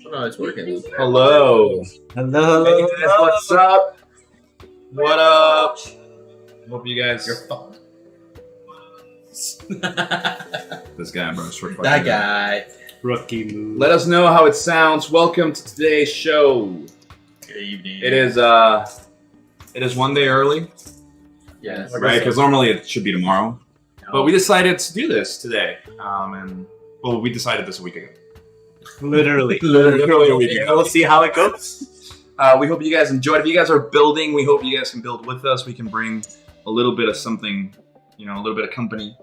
Oh, it's working. Hello. Hello. Hey guys, what's up? What up? Hope you guys. You're fucked. This guy, bro. That guy. Rookie move. Let us know how it sounds. Welcome to today's show. Good evening. It is one day early, Yes. right? Because normally it should be tomorrow, but we decided to do this today. We decided this a week ago. Literally. Literally a week ago. We'll see how it goes. We hope you guys enjoyed. If you guys are building, we hope you guys can build with us. We can bring a little bit of something, a little bit of company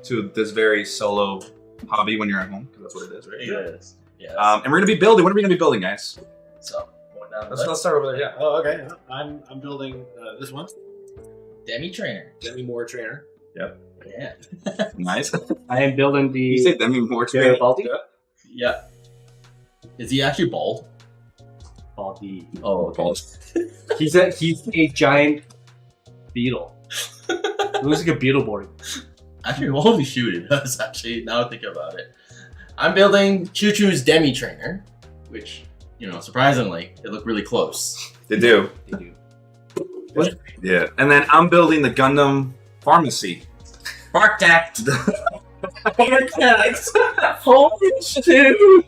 to this very solo hobby when you're at home, because that's what it is, right? It is. Yes. And we're gonna be building. What are we gonna be building, guys? So, going down the Let's list. start over there. Yeah. Oh, okay. I'm building this one. Demi trainer. Demi Moore trainer. Yeah. Nice. I am building the You say Demi Moore trainer. Garibaldi. Yeah. Is he actually bald? Baldi. Oh, okay. He's a giant beetle. It looks like a beetleborg. Actually, holy shoot, it does actually, now I think about it. I'm building Choo Choo's Demi trainer, which, surprisingly, they look really close. They do. They do. What? Yeah. And then I'm building the Gundam pharmacy. Architect! Holy shoot!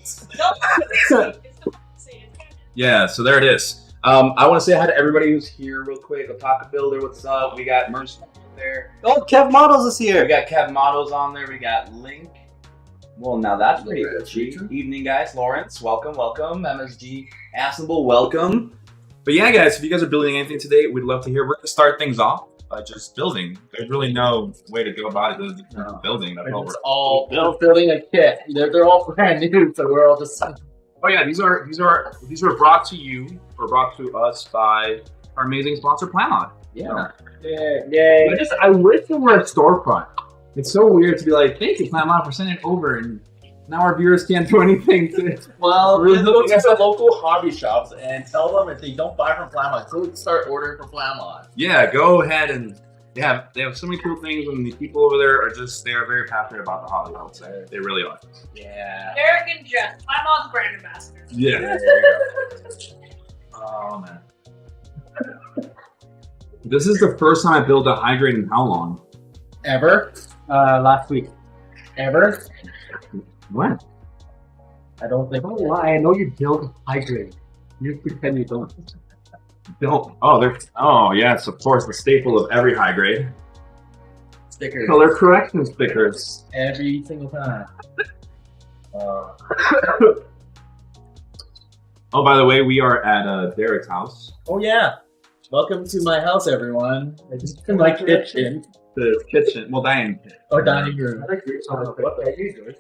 Yeah. So there it is. I want to say hi to everybody who's here real quick. Otaka Builder, what's up? We got Mercury there. Oh, Kev Models is We here. got Kev Models on there. We got Link. Well, now that's pretty good. Lawrence. Evening, guys. Lawrence, welcome. MSG Assemble, welcome. But yeah, guys, if you guys are building anything today, we'd love to hear. We're going to start things off by just building. There's really no way to go about it other than building. That's all It's we're. all building a kit. They're all brand new, so we're all just. Oh yeah, these are brought to you or brought to us by our amazing sponsor, PLAMOD. Yeah. Yay. I wish there were a storefront. It's so weird to be like, thank you, PLAMOD, for sending it over, and now our viewers can't do anything to. Well, Really? go to the local hobby shops and tell them if they don't buy from PLAMOD, go start ordering from PLAMOD. Yeah, go ahead and they have so many cool things, and the people over there are they are very passionate about the hobby. I would say they really are. Yeah. Eric and Jeff, I'm on brand ambassador. Yeah. Oh man. This is the first time I built a high grade in how long? Ever? Last week. Ever? When? I don't think. Don't lie. I know you build high grade. You just pretend you don't. Don't. Oh yes, of course, the staple of every high grade. Stickers. Color correction stickers. Every single time. Oh, by the way, we are at Derek's house. Oh yeah. Welcome to my house, everyone. It's my kitchen. The kitchen. Well, dining. Or dining room. What are you doing?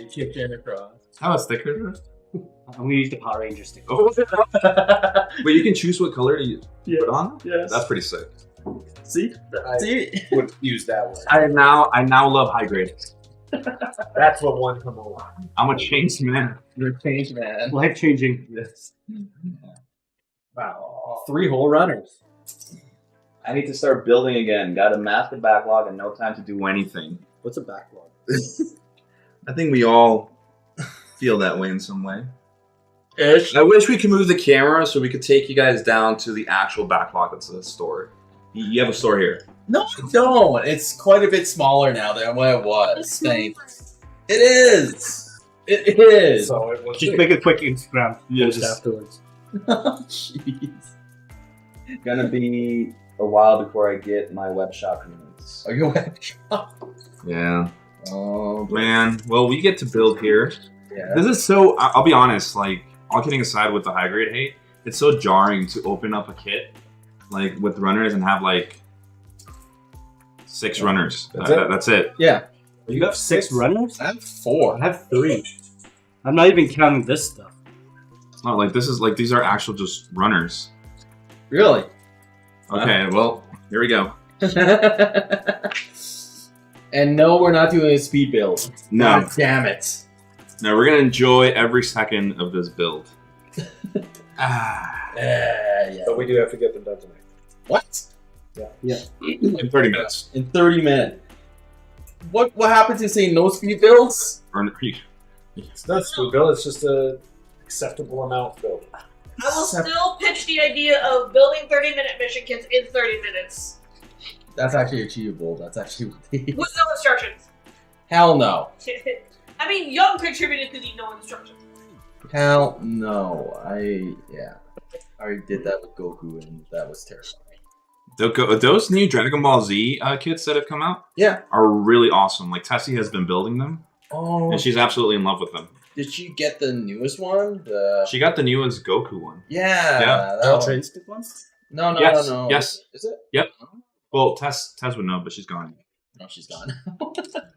A kitchen across. How about stickers? I'm gonna use the Power Ranger sticker. Oh, but you can choose what color to put on. Yes. That's pretty sick. See? See? Would use that one. I now love high grade. That's what one come along. I'm a changed man. You're a changed man. Life changing. Yes. Wow. 3 whole runners. I need to start building again. Got a massive backlog and no time to do anything. What's a backlog? I think we all feel that way in some way. Ish. I wish we could move the camera so we could take you guys down to the actual backlog that's the store. You have a store here. No, I don't. It's quite a bit smaller now than what it was. Thanks. It is. It is. So it was Just make a quick Instagram post just- afterwards. Jeez. Gonna be a while before I get my web shop units. Are you a web shop? Yeah. Oh, Man, well, we get to build here. yeah. This is so, I'll be honest, like, all kidding aside with the high grade hate, it's so jarring to open up a kit, like, with runners and have, like, 6 runners. That's it. Yeah. You have 6 runners? I have 4. I have 3. I'm not even counting this stuff. It's not like, this is, like, these are actual just runners. Really? Okay, well, here we go. And no, we're not doing a speed build. No. God damn it. No, we're gonna enjoy every second of this build. Yeah. But we do have to get them done tonight. What? Yeah. In 30 minutes. In 30 minutes. What happens to say no speed builds? Or, It's not speed build, it's just a acceptable amount filled. I will still pitch the idea of building 30-minute mission kits in 30 minutes. That's actually achievable. That's actually With no instructions. hell no. I mean, Young contributed to the no instructions. Hell no. I already did that with Goku, and that was terrifying. Those new Dragon Ball Z kits that have come out, are really awesome. Like Tessie has been building them, and she's absolutely in love with them. Did she get the newest one? She got the newest Goku one. Yeah. That Ultra one. Instinct ones? No. Yes. Is it? Yep. Well, Tess would know, but she's gone. No, she's gone.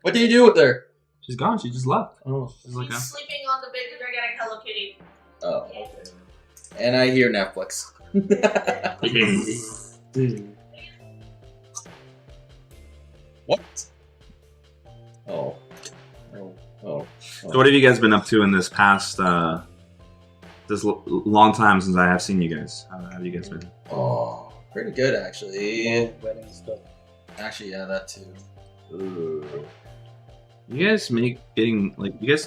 What did you do with her? She's gone. She just left. Oh. She's like, He's sleeping on the bed because they're getting Hello Kitty. Oh. Okay. And I hear Netflix. What? Oh. So what have you guys been up to in this past, long time since I have seen you guys? How have you guys been? Oh, pretty good actually. Well, wedding stuff. Actually, yeah, that too. Ooh. You guys make it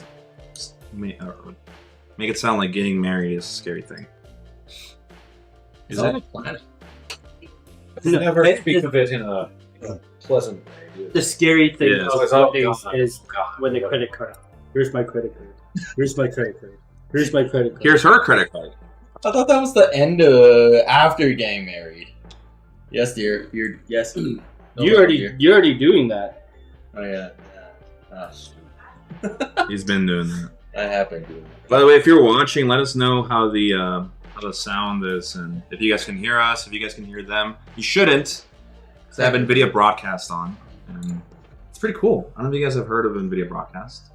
sound like getting married is a scary thing. Is Is that it? a planet? No, Never it- speak of it in a pleasant way. The scary thing Yeah. about Oh, weddings God. is when the credit card. Here's my credit card. Here's my credit card. Here's my credit card. Here's her credit card. I thought that was the end after getting married. Yes, dear. Yes. No, you're dear. already doing that. Oh yeah. Ah, He's been doing that. I have been doing that. By the way, if you're watching, let us know how the sound is, and if you guys can hear us, if you guys can hear them. You shouldn't, because I have NVIDIA Broadcast on, and it's pretty cool. I don't know if you guys have heard of NVIDIA Broadcast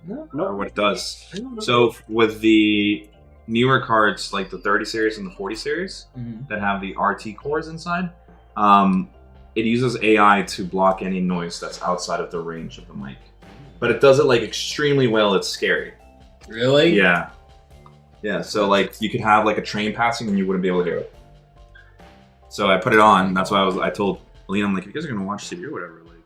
or what it does. So with the newer cards, like the 30 series and the 40 series, that have the RT cores inside, it uses AI to block any noise that's outside of the range of the mic. But it does it like extremely well. It's scary. Really? Yeah. Yeah, so like you could have like a train passing and you wouldn't be able to hear it. So I put it on. That's why I told Alina, I'm like, if you guys are gonna watch TV or whatever, like,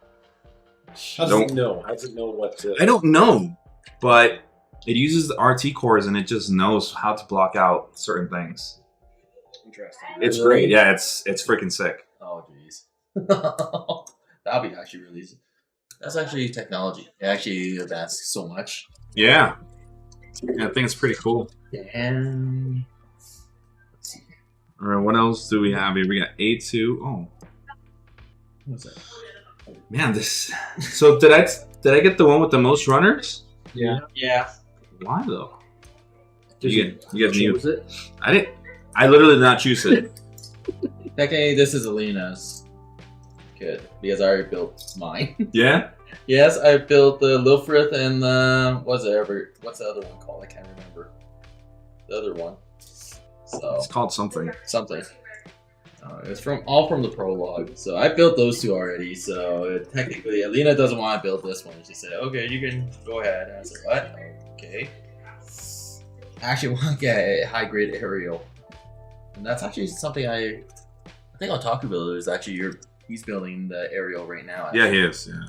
How does it know? How does it know what to... I don't know, but it uses the RT cores and it just knows how to block out certain things. Interesting. It's great. Yeah, it's freaking sick. Oh jeez. That'll be actually really easy. That's actually technology. It actually advanced so much. Yeah. Yeah, I think it's pretty cool. Damn. All right, what else do we have here? We got A2. Oh, What's that? man, this. So did I get the one with the most runners? Yeah. Yeah. Why though? You guys Choose knew. it. I didn't. I literally did not choose it. Technically, this is Alina's kid because I already built mine. Yeah. Yes, I built the Lilfrith and what's the other one called? I can't remember. The other one. So It's called something. something. It's all from the prologue. So I built those two already. So technically, Alina doesn't want to build this one. She said, "Okay, you can go ahead." And I said, "What? Okay." I actually want to get a high grade aerial, and that's actually something I think Otaku Builder is actually he's building the aerial right now. Yeah, actually. he is. Yeah,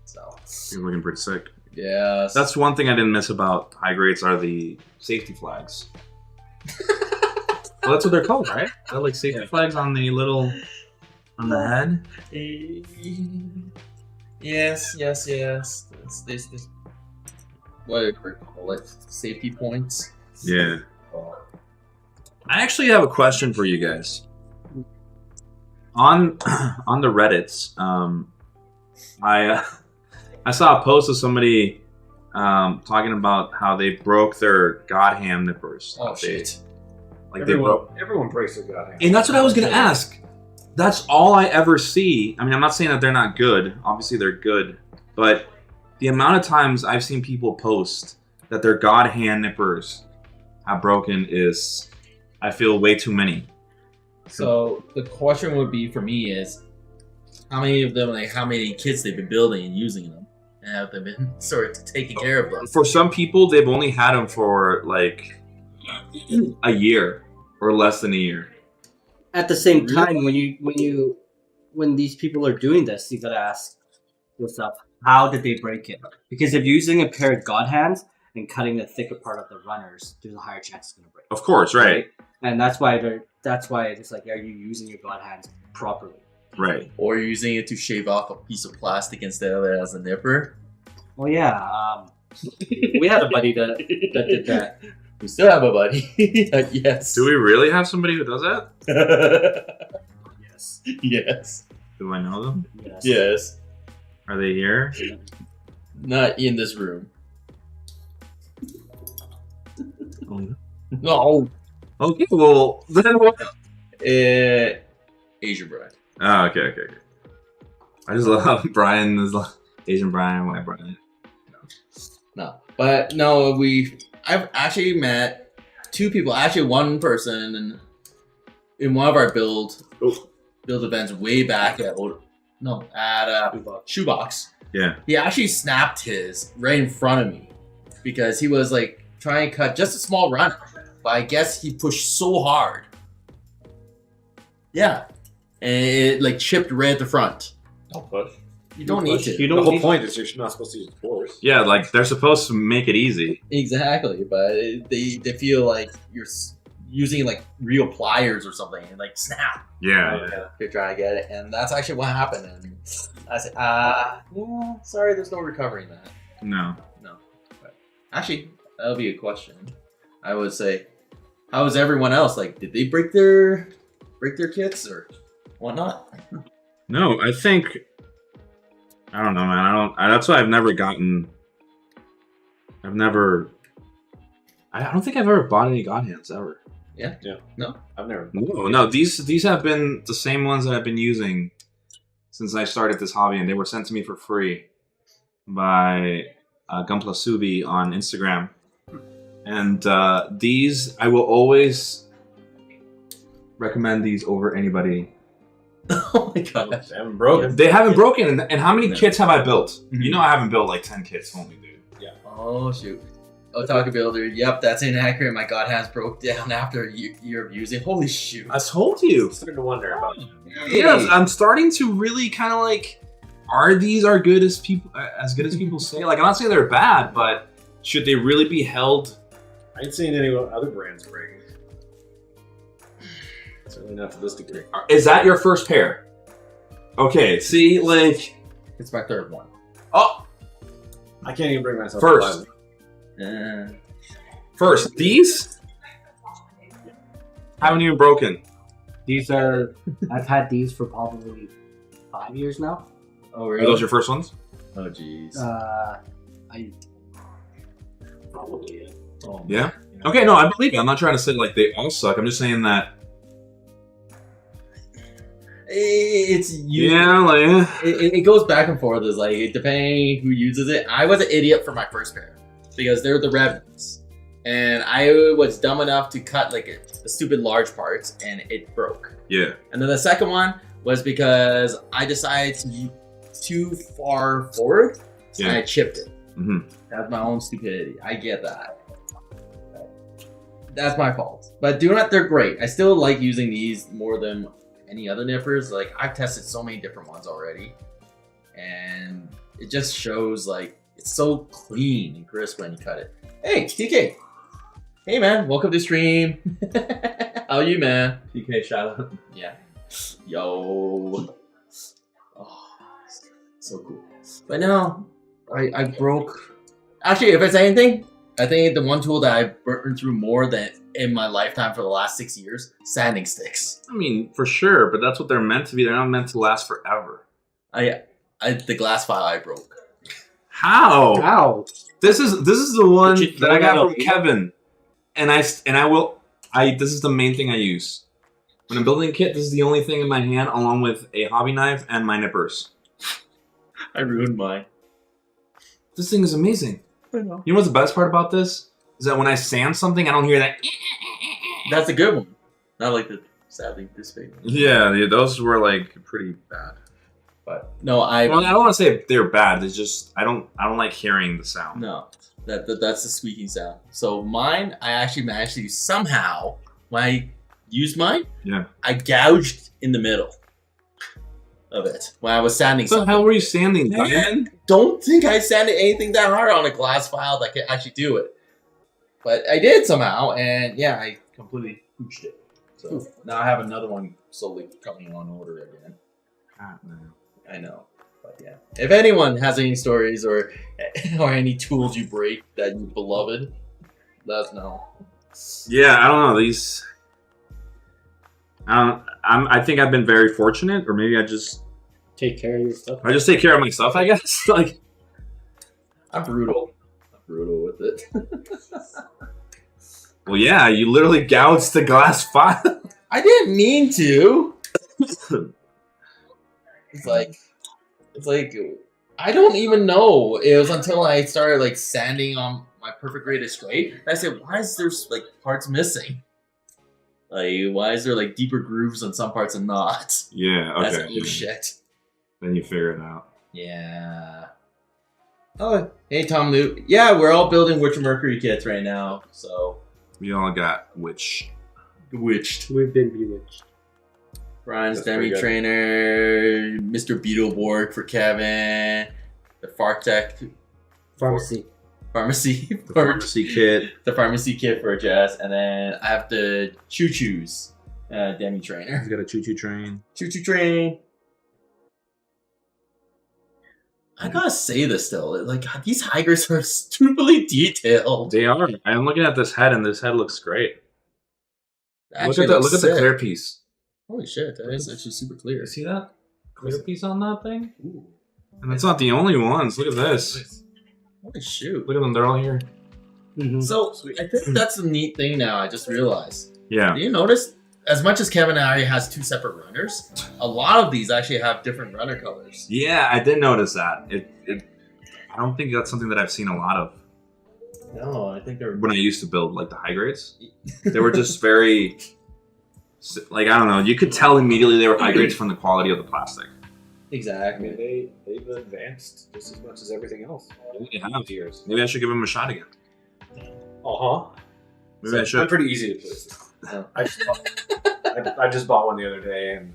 So he's looking pretty sick. yeah, That's one thing I didn't miss about high grades are the safety flags. Well, that's what they're called, right? They're like safety flags on the the head. Yes. It's this whatever you call it, safety points. Yeah. I actually have a question for you guys. On the Reddits, I saw a post of somebody talking about how they broke their god hand nippers. Oh They- shit! Like they broke. Everyone breaks their goddamn. And that's what I was gonna ask. That's all I ever see. I mean, I'm not saying that they're not good. Obviously, they're good. But the amount of times I've seen people post that their god hand nippers have broken is, I feel, way too many. So the question would be for me is, how many of them, like how many kids they've been building and using them, and have they been sort of taking care of them? For some people, they've only had them for like a year or less than a year. At the same time, when these people are doing this, you gotta ask yourself, how did they break it? Because if you're using a pair of god hands, and cutting the thicker part of the runners, there's a higher chance it's gonna break. Of course, right. And that's why it's like, are you using your god hands properly? Right. Or you're using it to shave off a piece of plastic instead of it as a nipper. Well, yeah. We had a buddy that did that. We still have a buddy. Yes. Do we really have somebody who does that? Yes. Yes. Do I know them? Yes. Yes. Are they here? Not in this room. Oh, No. okay, well, then what? Asian bread. Oh, okay. I just love Brian, is like Asian Brian, white Brian. No. But no, I've actually met two people. Actually, one person in one of our build events way back at Shoebox. Yeah. He actually snapped his right in front of me because he was like trying to cut just a small run, but I guess he pushed so hard. Yeah, and it like chipped right at the front. Don't push. You don't need to. You The don't whole need point is you're not supposed to use force. Yeah, like they're supposed to make it easy. Exactly, but they feel like you're using like real pliers or something and like snap. Yeah. You're trying to get it, and that's actually what happened. And I said, yeah, sorry, there's no recovering that. No. But actually, that'll be a question. I would say, how was everyone else? Like, did they break their kits or whatnot? No, I think I don't know, man. That's why I've never gotten. I don't think I've ever bought any god hands ever. I've never. No. These have been the same ones that I've been using since I started this hobby, and they were sent to me for free by Gunpla Subi on Instagram. And these, I will always recommend these over anybody. Oh my gosh. They haven't broken. They haven't broken, and how many No. kits have I built? Mhm. You know I haven't built like 10 kits only, dude. Oh shoot. Otaku Builder. Yep, that's inaccurate. My god hands broke down after a year of using. Holy shoot. I told you. I'm starting to wonder about it. Yes, I'm starting to really kind of like, are these as good as people say? Like, I'm not saying they're bad, but should they really be held? I ain't seen any other brands breaking. Certainly not to this degree. Is that your first pair? Okay, see, like, It's my third one. oh, I can't even bring myself First. to buy first, these haven't even broken. I've had these for probably 5 years now. Oh Are really? those your first ones? Oh jeez. I probably. Oh, Yeah. Okay, no, I believe you. I'm not trying to say like they all suck. I'm just saying that. It's Yeah, like. it goes back and forth. It's like depending who uses it. I was an idiot for my first pair because they're the red ones, and I was dumb enough to cut like a stupid large parts, and it broke. Yeah. And then the second one was because I decided to use too far forward, and Yeah. I chipped it. Mm-hmm. That's my own stupidity. I get that. That's my fault. But do not, they're great. I still like using these more than any other nippers. Like, I've tested so many different ones already. And it just shows, like, it's so clean and crisp when you cut it. Hey, TK. Hey, man. Welcome to stream. How are you, man? PK, shout out. Yeah. Yo. Oh, so cool. But no, I broke. Actually, if it's anything, I think the one tool that I've burned through more than in my lifetime for the last 6 years, sanding sticks. I mean, for sure, but that's what they're meant to be. They're not meant to last forever. The glass file I broke. How? Ow. This is the one Did you that I throw got that from out? Kevin, and this is the main thing I use when I'm building a kit. This is the only thing in my hand, along with a hobby knife and my nippers. I ruined mine. This thing is amazing. I know. You know what's the best part about this? Is that when I sand something, I don't hear that. That's a good one. Not like the sadly this big. Yeah, those were like pretty bad. But no, I Well, I don't want to say they're bad. It's just I don't like hearing the sound. no. That's the squeaking sound. So mine, I actually managed to somehow when I used mine, Yeah. I gouged in the middle. of it when I was sanding. So something. how were you sanding, Diamond? Don't think I sanded anything that hard on a glass file that could actually do it. But I did somehow, and yeah, I completely pooched it. So now I have another one slowly coming on order again. I know, but yeah. If anyone has any stories or any tools you break that you beloved, let us know. Yeah, I don't know these. I think I've been very fortunate, or maybe I just Take care of your stuff. take care of myself. I guess like I'm brutal. I'm brutal with it. well, yeah, you literally gouged the glass file. I didn't mean to. It's like I don't even know. It was until I started like sanding on my perfect grade of straight. I said, why is there like parts missing? Like, why is there like deeper grooves on some parts and not? Yeah, That's okay. oh shit. Then you figure it out. Yeah. Oh, hey Tom Luke. Yeah, we're all building Witch Mercury kits right now. So We all got witched. We've been bewitched. Brian's That's Demi pretty good. Trainer, Mr. Beetleborg for Kevin, the Fartech Pharmacy. Pharmacy The for pharmacy kit. the pharmacy kit for Jess, and then I have the Choo Choo's Demi Trainer. He's got a choo-choo train. Choo Choo Train. I gotta say this still, like these hikers are stupidly detailed. They are. I'm looking at this head, and this head looks great. Actually, Look looks at the sick. clear piece. Holy shit, that is actually super clear. You see that clear piece on that thing? Ooh. And it's not the only ones. Look at this. Holy shoot. Look at them. They're all here. Mm-hmm. So I think that's a neat thing now. I just realized. Yeah. Do you notice? As much as Kevin and I has two separate runners, a lot of these actually have different runner colors. Yeah, I did notice that. I don't think that's something that I've seen a lot of No, I think they're. when I used to build like the high grades. They were just very, like, I don't know. You could tell immediately they were high grades from the quality of the plastic. I Exactly. mean, they've advanced just as much as everything else. They have. Years. Maybe I should give them a shot again. Maybe I They're should. pretty easy to place. Yeah. I just bought one the other day, and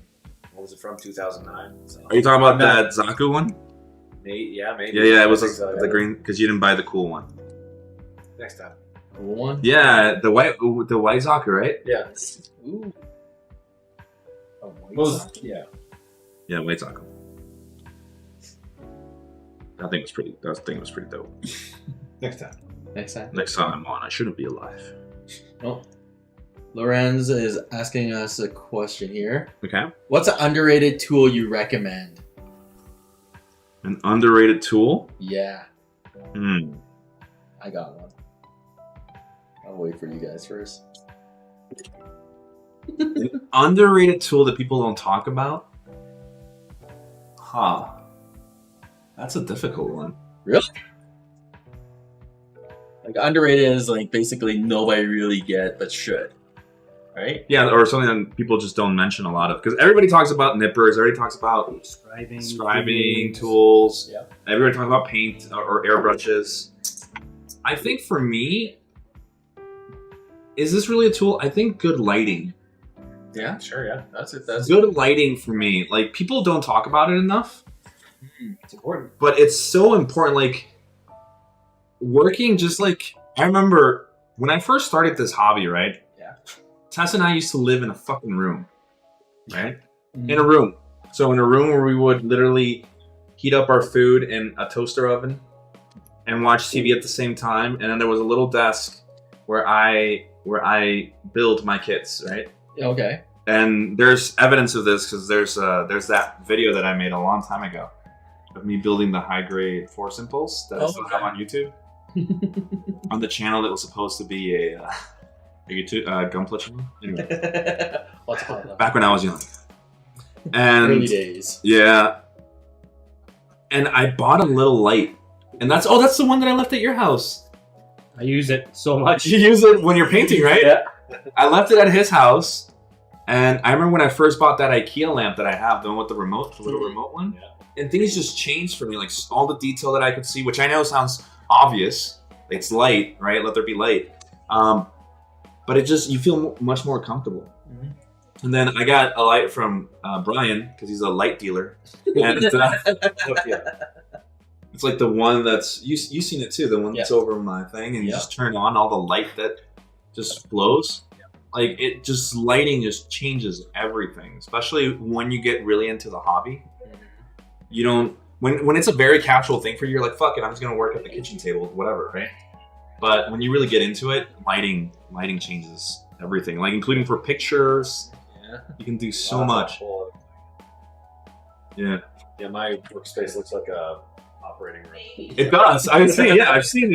what was it from? 2009. So. Are you talking about that Zaku one? Maybe. Yeah, it was I think so, the yeah. green because you didn't buy the cool one. Next time. Cool one. Yeah, the white Zaku, right? Yeah. Ooh. A white Well, sock. yeah. Yeah, white Zaku. That thing was pretty dope. Next time. Next time. Next time I'm on, I shouldn't be alive. Oh. Lorenz is asking us a question here. Okay. What's an underrated tool you recommend? An underrated tool? Yeah, Hmm. I got one. I'll wait for you guys first. An underrated tool that people don't talk about? Huh. That's a difficult one. Really? Like underrated is like basically nobody really get but should. Right? Yeah, or something that people just don't mention a lot of. Because everybody talks about nippers, everybody talks about scribing tools, Yeah. everybody talks about paint or airbrushes. I think for me, is this really a tool? I think good lighting. Yeah. Sure, yeah. That's it. That's Good lighting for me. Like, people don't talk about it enough, It's important. but it's so important. Like, working just like, I remember when I first started this hobby, right? Yeah. Tess and I used to live in a fucking room, right? Mhm. In a room. So in a room where we would literally heat up our food in a toaster oven and watch TV at the same time. And then there was a little desk where I build my kits, right? Yeah, okay. And there's evidence of this because there's that video that I made a long time ago of me building the high grade force impulse that I still have on YouTube on the channel that was supposed to be a YouTube Gunpla channel. Anyway, What's it called? back when I was young. And Early days. yeah, and I bought a little light, and that's the one that I left at your house. I use it so much. You use it when you're painting, right? Yeah. I left it at his house, and I remember when I first bought that IKEA lamp that I have, the one with the remote, the little remote one, Yeah. and things just changed for me. Like all the detail that I could see, which I know sounds obvious. It's light, right? Let there be light. But it just, you feel much more comfortable. Mhm. And then I got a light from Brian because he's a light dealer, and it's like the one that's you've seen it too, the one that's over my thing, and you just turn on all the light that just glows. Like it just lighting just changes everything, especially when you get really into the hobby. You don't when it's a very casual thing for you, you're like, fuck it, I'm just gonna work at the kitchen table, whatever, right? But when you really get into it, lighting changes everything, like including for pictures. You can do so much. Yeah, my workspace looks like a operating room. It does. I've seen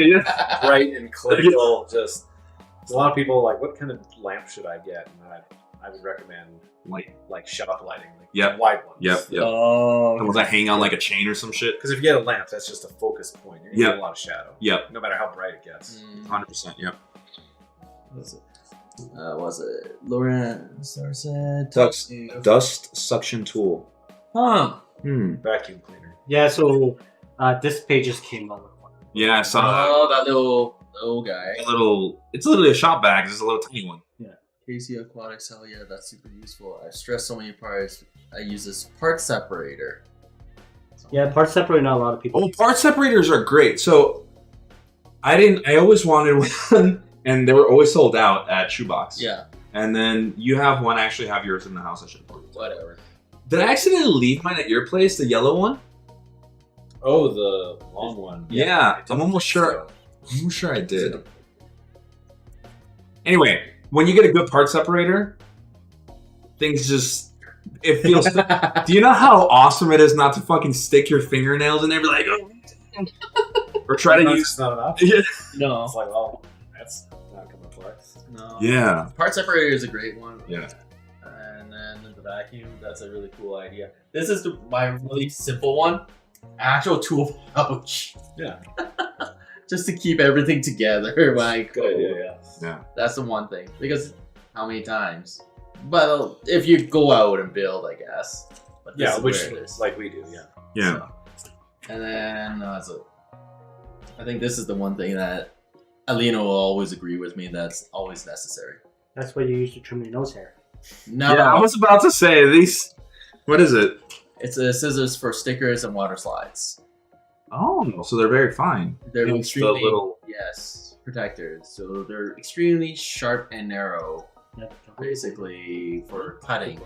it. Yeah. Bright and clinical. Just a lot of people like, what kind of lamp should I get? And I would recommend like shop lighting, like wide ones. Yep. Oh. And will that hang on like a chain or some shit? Because if you get a lamp, that's just a focus point. You're gonna get a lot of shadow. Yep. No matter how bright it gets. 100%. Yep. Was it Lauren said Dust suction tool. Vacuum cleaner. Yeah, so this page just came out. Yeah, I saw Oh, that little guy. It's literally a shop bag. It's a little tiny one. Yeah. KC Aquatics, hell yeah, that's super useful. I stress so many parts. I use this part separator. Yeah, part separator, not a lot of people. Oh, part separators are great. So I always wanted one, and they were always sold out at Shoebox. Yeah. And then you have one. I actually have yours in the house. I should have. Whatever. Did I accidentally leave mine at your place, the yellow one? Oh, the long one. Yeah, I'm almost sure. I'm almost sure I did. Anyway, when you get a good part separator, things just it feels. Do you know how awesome it is not to fucking stick your fingernails in there, be like, oh, or try to use? It's not enough. Yeah. No. It's like, oh, that's not coming apart. No. Yeah. Part separator is a great one. Yeah. And then the vacuum, that's a really cool idea. This is my really simple one. Actual tool pouch. Yeah. Just to keep everything together when I go. Yeah. That's the one thing. Because how many times? But if you go out and build, I guess. But this is which where it is. like we do, Yeah. So, and then I think this is the one thing that Alina will always agree with me that's always necessary. That's what you use to trim your nose hair. No, Yeah, I was about to say these. What is it? it's a scissors for stickers and water slides. Oh, so they're very fine. They're It's extremely the little. yes protectors. So they're extremely sharp and narrow, Yep. basically for cutting.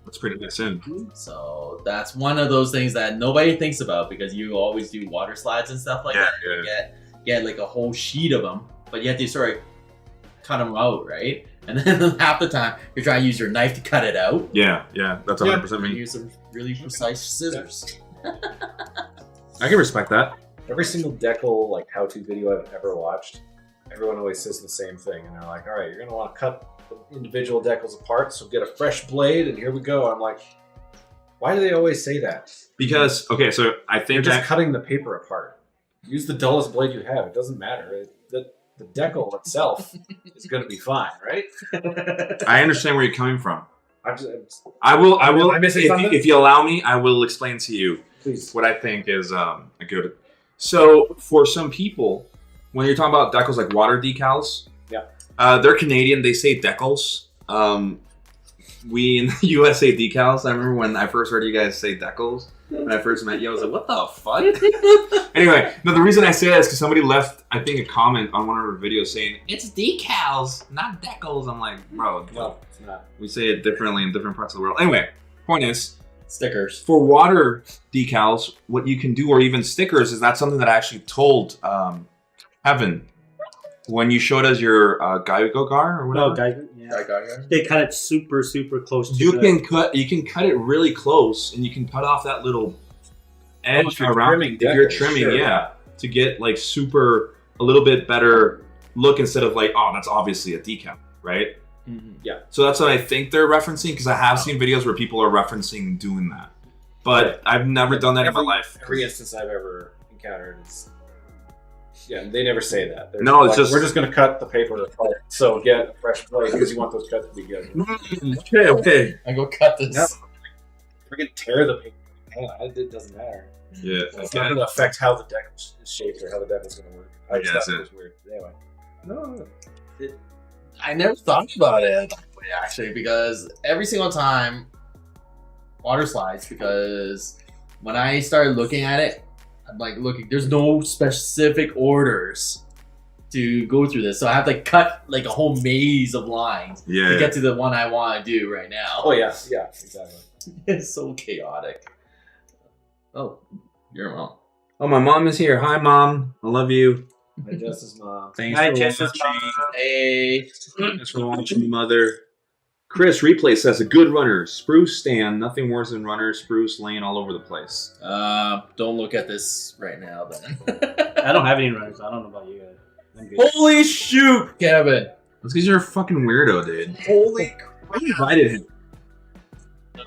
That's pretty nice in. So that's one of those things that nobody thinks about because you always do water slides and stuff like that. You get like a whole sheet of them, but you have to sort of cut them out, right? And then half the time you're trying to use your knife to cut it out. Yeah, that's 100% You me. use some really precise scissors. I can respect that. Every single decal like how-to video I've ever watched, everyone always says the same thing, and they're like, "All right, you're gonna want to cut the individual decals apart, so get a fresh blade, and here we go." I'm like, why do they always say that? Because so I You're think just that cutting the paper apart. Use the dullest blade you have. It doesn't matter. The decal itself is going to be fine, right? I understand where you're coming from. I will. Am I missing something? if you allow me, I will explain to you Please. what I think is a good. So for some people, when you're talking about decals like water decals, they're Canadian. They say decals. We in the US say decals. I remember when I first heard you guys say decals. When I first met you, I was like, "What the fuck?" Anyway, no. The reason I say that is because somebody left, I think, a comment on one of our videos saying it's decals, not decals. I'm like, bro, No, it's not. we say it differently in different parts of the world. Anyway, point is, Stickers. for water decals, what you can do, or even stickers, is not something that I actually told Heaven when you showed us your Geiger or whatever. No, guys. Yeah. They cut it super, super close to You can cut it really close, and you can cut off that little edge if you're around trimming if you're decals, trimming, sure. to get like a little bit better look instead of like, oh, that's obviously a decal, right? Mm-hmm. Yeah. So that's what I think they're referencing, because I have seen videos where people are referencing doing that, but I've never done that in my life. Every instance I've ever encountered is. Yeah, they never say that. They're No, it's like, just- we're just going to cut the paper apart. So get a fresh blade because you want those cuts to be good. Okay. I go cut this. No. We're going to tear the paper. It doesn't matter. Yeah. It's not going to affect how the deck is shaped or how the deck is going to work. I just Yeah, thought it that's was weird. Anyway. No. I never thought about it. actually, because every single time water slides, because when I started looking at it, I'm like, looking, there's no specific orders to go through this. So I have to cut like a whole maze of lines to get to the one I want to do right now. Oh, yeah, exactly. It's so chaotic. Oh, your mom. Oh, my mom is here. Hi, Mom. I love you. My Jess's mom. Thanks Hi, for Jess's watching. Hey. Thanks for watching, Mother. Chris Replay says a good runner. Spruce stand. Nothing worse than runner. Spruce laying all over the place. Don't look at this right now, then. I don't have any runners. I don't know about you guys. I'm good. Holy shoot, Kevin! That's because you're a fucking weirdo, dude. Holy I invited him.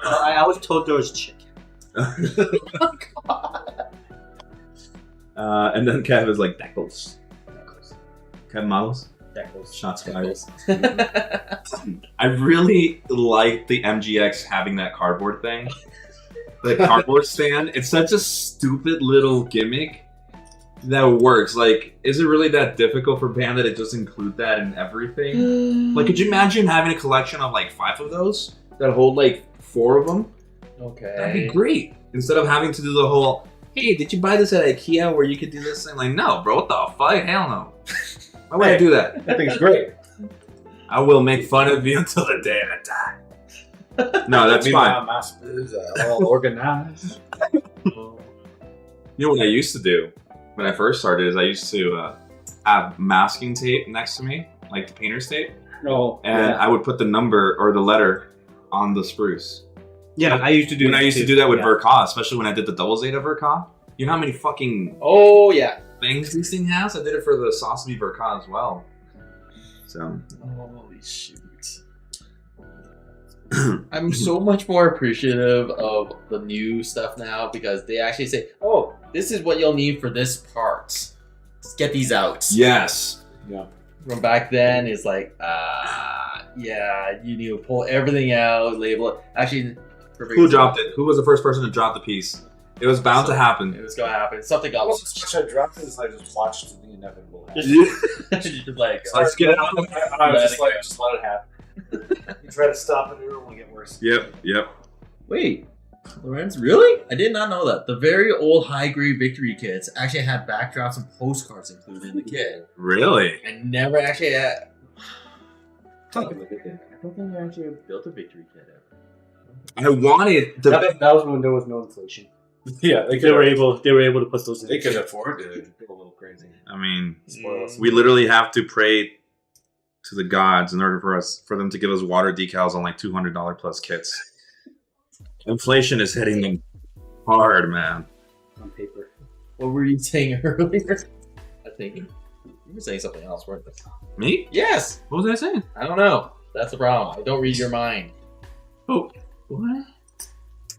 I was told there was chicken. And then Kev is like, Deckles. Kev models. Deckles. Shots fired. I really like the MGX having that cardboard thing. The cardboard stand. It's such a stupid little gimmick that works. Like, is it really that difficult for Bandit to just include that in everything? Like, could you imagine having a collection of like 5 of those that hold like 4 of them? Okay. That'd be great. Instead of having to do the whole, hey, did you buy this at IKEA where you could do this thing? Like, no, bro, what the fuck? Hell no. Why would I do that? That thing's great. I will make fun of you until the day I die. No, that's fine. My spurs are all organized. You know what I used to do when I first started is I used to have masking tape next to me, like the painter's tape, No. and I would put the number or the letter on the spruce. Yeah, I used to do When that I used to too. do that with Yeah. Verka, especially when I did the double Zeta Verka. You know how many fucking Oh, yeah. things this thing has? I did it for the Sasami Verka as well. So Holy shoot. I'm so much more appreciative of the new stuff now because they actually say, oh, this is what you'll need for this part. Let's get these out. yes. From back then, it's like, yeah, you need to pull everything out, label it. Actually, Who dropped it? Who was the first person to drop the piece? It was bound to happen. It was going to happen. Something got Well, as much I dropped it as I just watched the inevitable happen. just like, Let's get it out. I was just like, just let it happen. You try to stop it, it will only get worse. Yep. wait, Lorenz, really? I did not know that. The very old high-grade Victory kits actually had backdrops and postcards included in the kit. Really? I never actually had... I don't think I actually built a Victory kit ever. I wanted the. That was when there was no inflation. Yeah, They were able to put those in. They could afford to go a little crazy. I mean, Spoil us. we literally have to pray to the gods in order for them to give us water decals on like $200 plus kits. Inflation is hitting them hard, man. on paper. What were you saying earlier? I think you were saying something else, weren't you? Me? Yes! What was I saying? I don't know. That's the problem. I don't read your mind. Oh, what?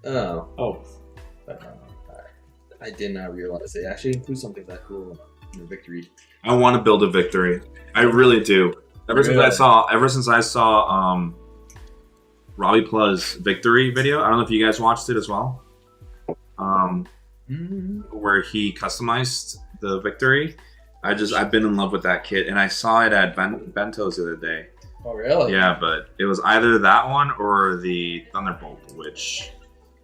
Oh. I did not realize they actually include something that cool in the Victory. I want to build a victory. I really do. Ever since I saw Robbie Pla's victory video. I don't know if you guys watched it as well. Where he customized the victory. I've been in love with that kit, and I saw it at Bento's the other day. Oh, really? Yeah, but it was either that one or the Thunderbolt, which,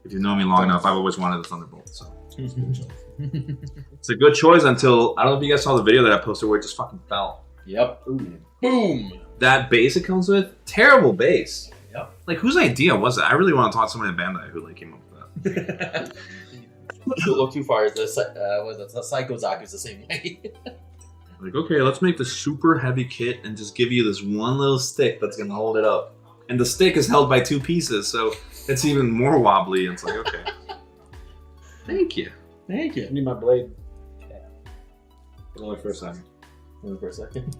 if you know me long enough, I've always wanted the Thunderbolt. So it's a good choice until I don't know if you guys saw the video that I posted where it just fucking fell. Yep. Ooh. Boom. That base it comes with, terrible base. Yep. Like, whose idea was it? I really want to talk to somebody at Bandai who like came up with that. Don't look too far. The Psycho Zaku's the same way. Like, okay, let's make the super heavy kit and just give you this one little stick that's gonna hold it up. And the stick is held by 2 pieces, so it's even more wobbly. And it's like, okay. Thank you. Thank you. I need my blade. But only for a second. Only for a second.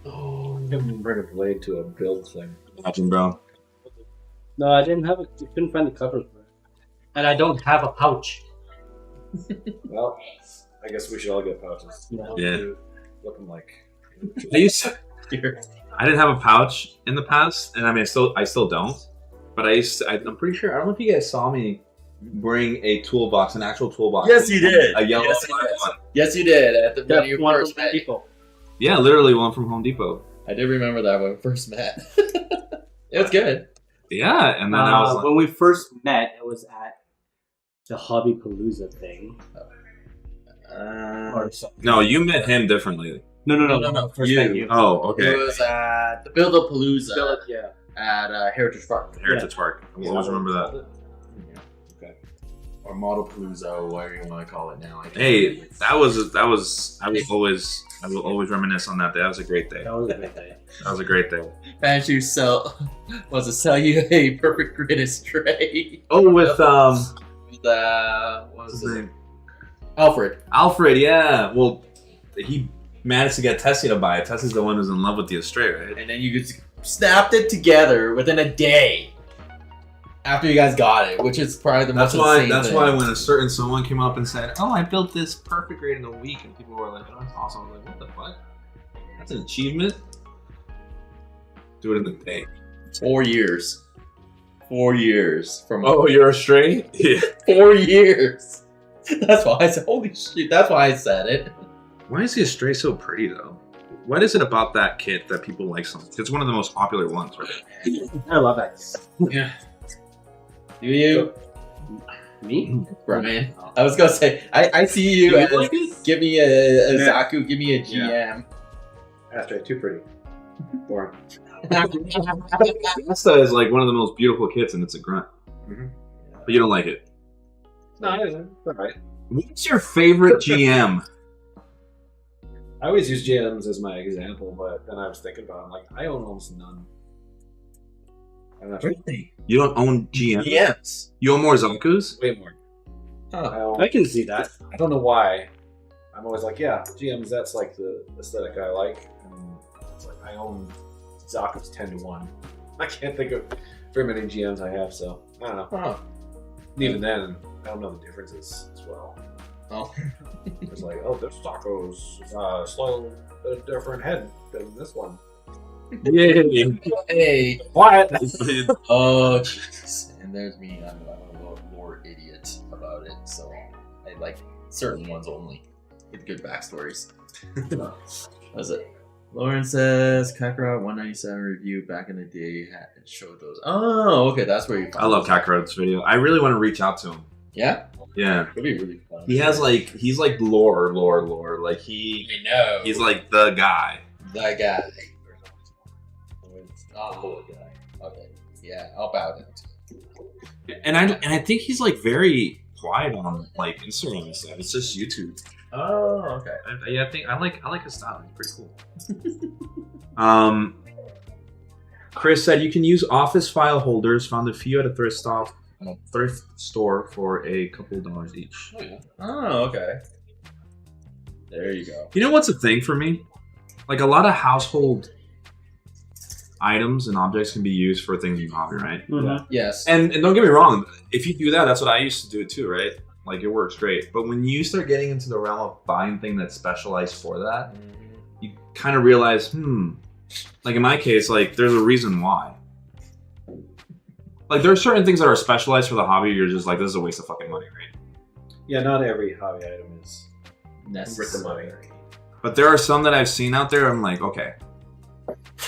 Oh, I couldn't bring a blade to a build thing. Imagine, bro. No, I didn't have it. I couldn't find the cover for it. And I don't have a pouch. Well, I guess we should all get pouches. Yeah. Looking like. I didn't have a pouch in the past, and I mean, I still don't. But I'm pretty sure. I don't know if you guys saw me bring a toolbox, an actual toolbox. Yes, you did. A yellow Yes, you black did. one. Yes, you did. At the when you one first from met. Depot. Yeah, literally one from Home Depot. I did remember that when we first met. It was good. Yeah, and then I was like, when we first met, it was at the Hobby Palooza thing. Or something. no, you met him differently. No. First You. met you. Oh, It okay. was at the Build-A-Palooza Yeah. at Heritage Park. Heritage Park. I will always remember that. Okay. Or Model Palooza, or whatever you want to call it now. Hey, I will always reminisce on that day. That was a great day. That was a good day. That was a great day. Fancy sell you a perfect grid stray. Oh, with What was his his name? Alfred. Alfred, yeah. Well, he managed to get Tessie to buy it. Tessie's the one who's in love with the Astray, right? And then you just snapped it together within a day after you guys got it, which is probably the most insane That's thing. why when a certain someone came up and said, "Oh, I built this perfect grade in a week," and people were like, "Oh, that's awesome." I was like, "What the fuck? That's an achievement." Do it in a day. 4 years. 4 years from Oh, you're Astray? Yeah. 4 years. That's why I said, holy shit. That's why I said it. Why is the Astray so pretty though? What is it about that kit that people like so much? It's one of the most popular ones, right? I love that. Yeah. Do you, Me? Brian? I was gonna say, I see you Do you as like it? give me a Yeah. Zaku, give me a GM. Astray, too pretty. Boring. Asta is like one of the most beautiful kits, and it's a grunt. Mhm. But you don't like it. No, it's alright. What's your favorite GM? I always use GMs as my example, but then I was thinking about it, I'm like, I own almost none. I'm not sure. You don't own GM? GMs. You own more Zaku's? Way more. Huh. I can see that. I don't know why. I'm always like, yeah, GMs, that's like the aesthetic I like. And it's like, I own Zaku's 10 to 1. I can't think of very many GMs I have, so I don't know. Huh. And even then, I don't know the differences as well. Oh. It's like, oh, this Zaku's slightly a different head than this one. Yeah. Hey. What? Oh, Jesus. And there's me. I'm a lore idiot about it. So I like certain ones only with good backstories. That's it. Lauren says Kakarot 197 review back in the day had showed those. Oh, okay. That's where you I love Kakarot's video. I really want to reach out to him. Yeah? Yeah. It'd be really fun. He's like lore. Like I know. he's like the guy. that guy. Oh, lore guy. Okay. Yeah, I'll bow down. And I think he's like very quiet on like Instagram and stuff. It's just YouTube. Oh, okay. I think I like his style. He's pretty cool. Chris said you can use office file holders. Found a few at a thrift store for a couple of dollars each. Oh, yeah. Oh, okay. There you go. You know what's a thing for me? Like a lot of household items and objects can be used for things in hobby, right? Mm-hmm. Yes. And don't get me wrong, if you do that, that's what I used to do too, right? Like it works great. But when you start getting into the realm of buying things that's specialized for that, you kind of realize, like in my case, like there's a reason why. Like there are certain things that are specialized for the hobby. You're just like, this is a waste of fucking money, right? Yeah, not every hobby item is Necessary. worth the money. But there are some that I've seen out there. I'm like, okay,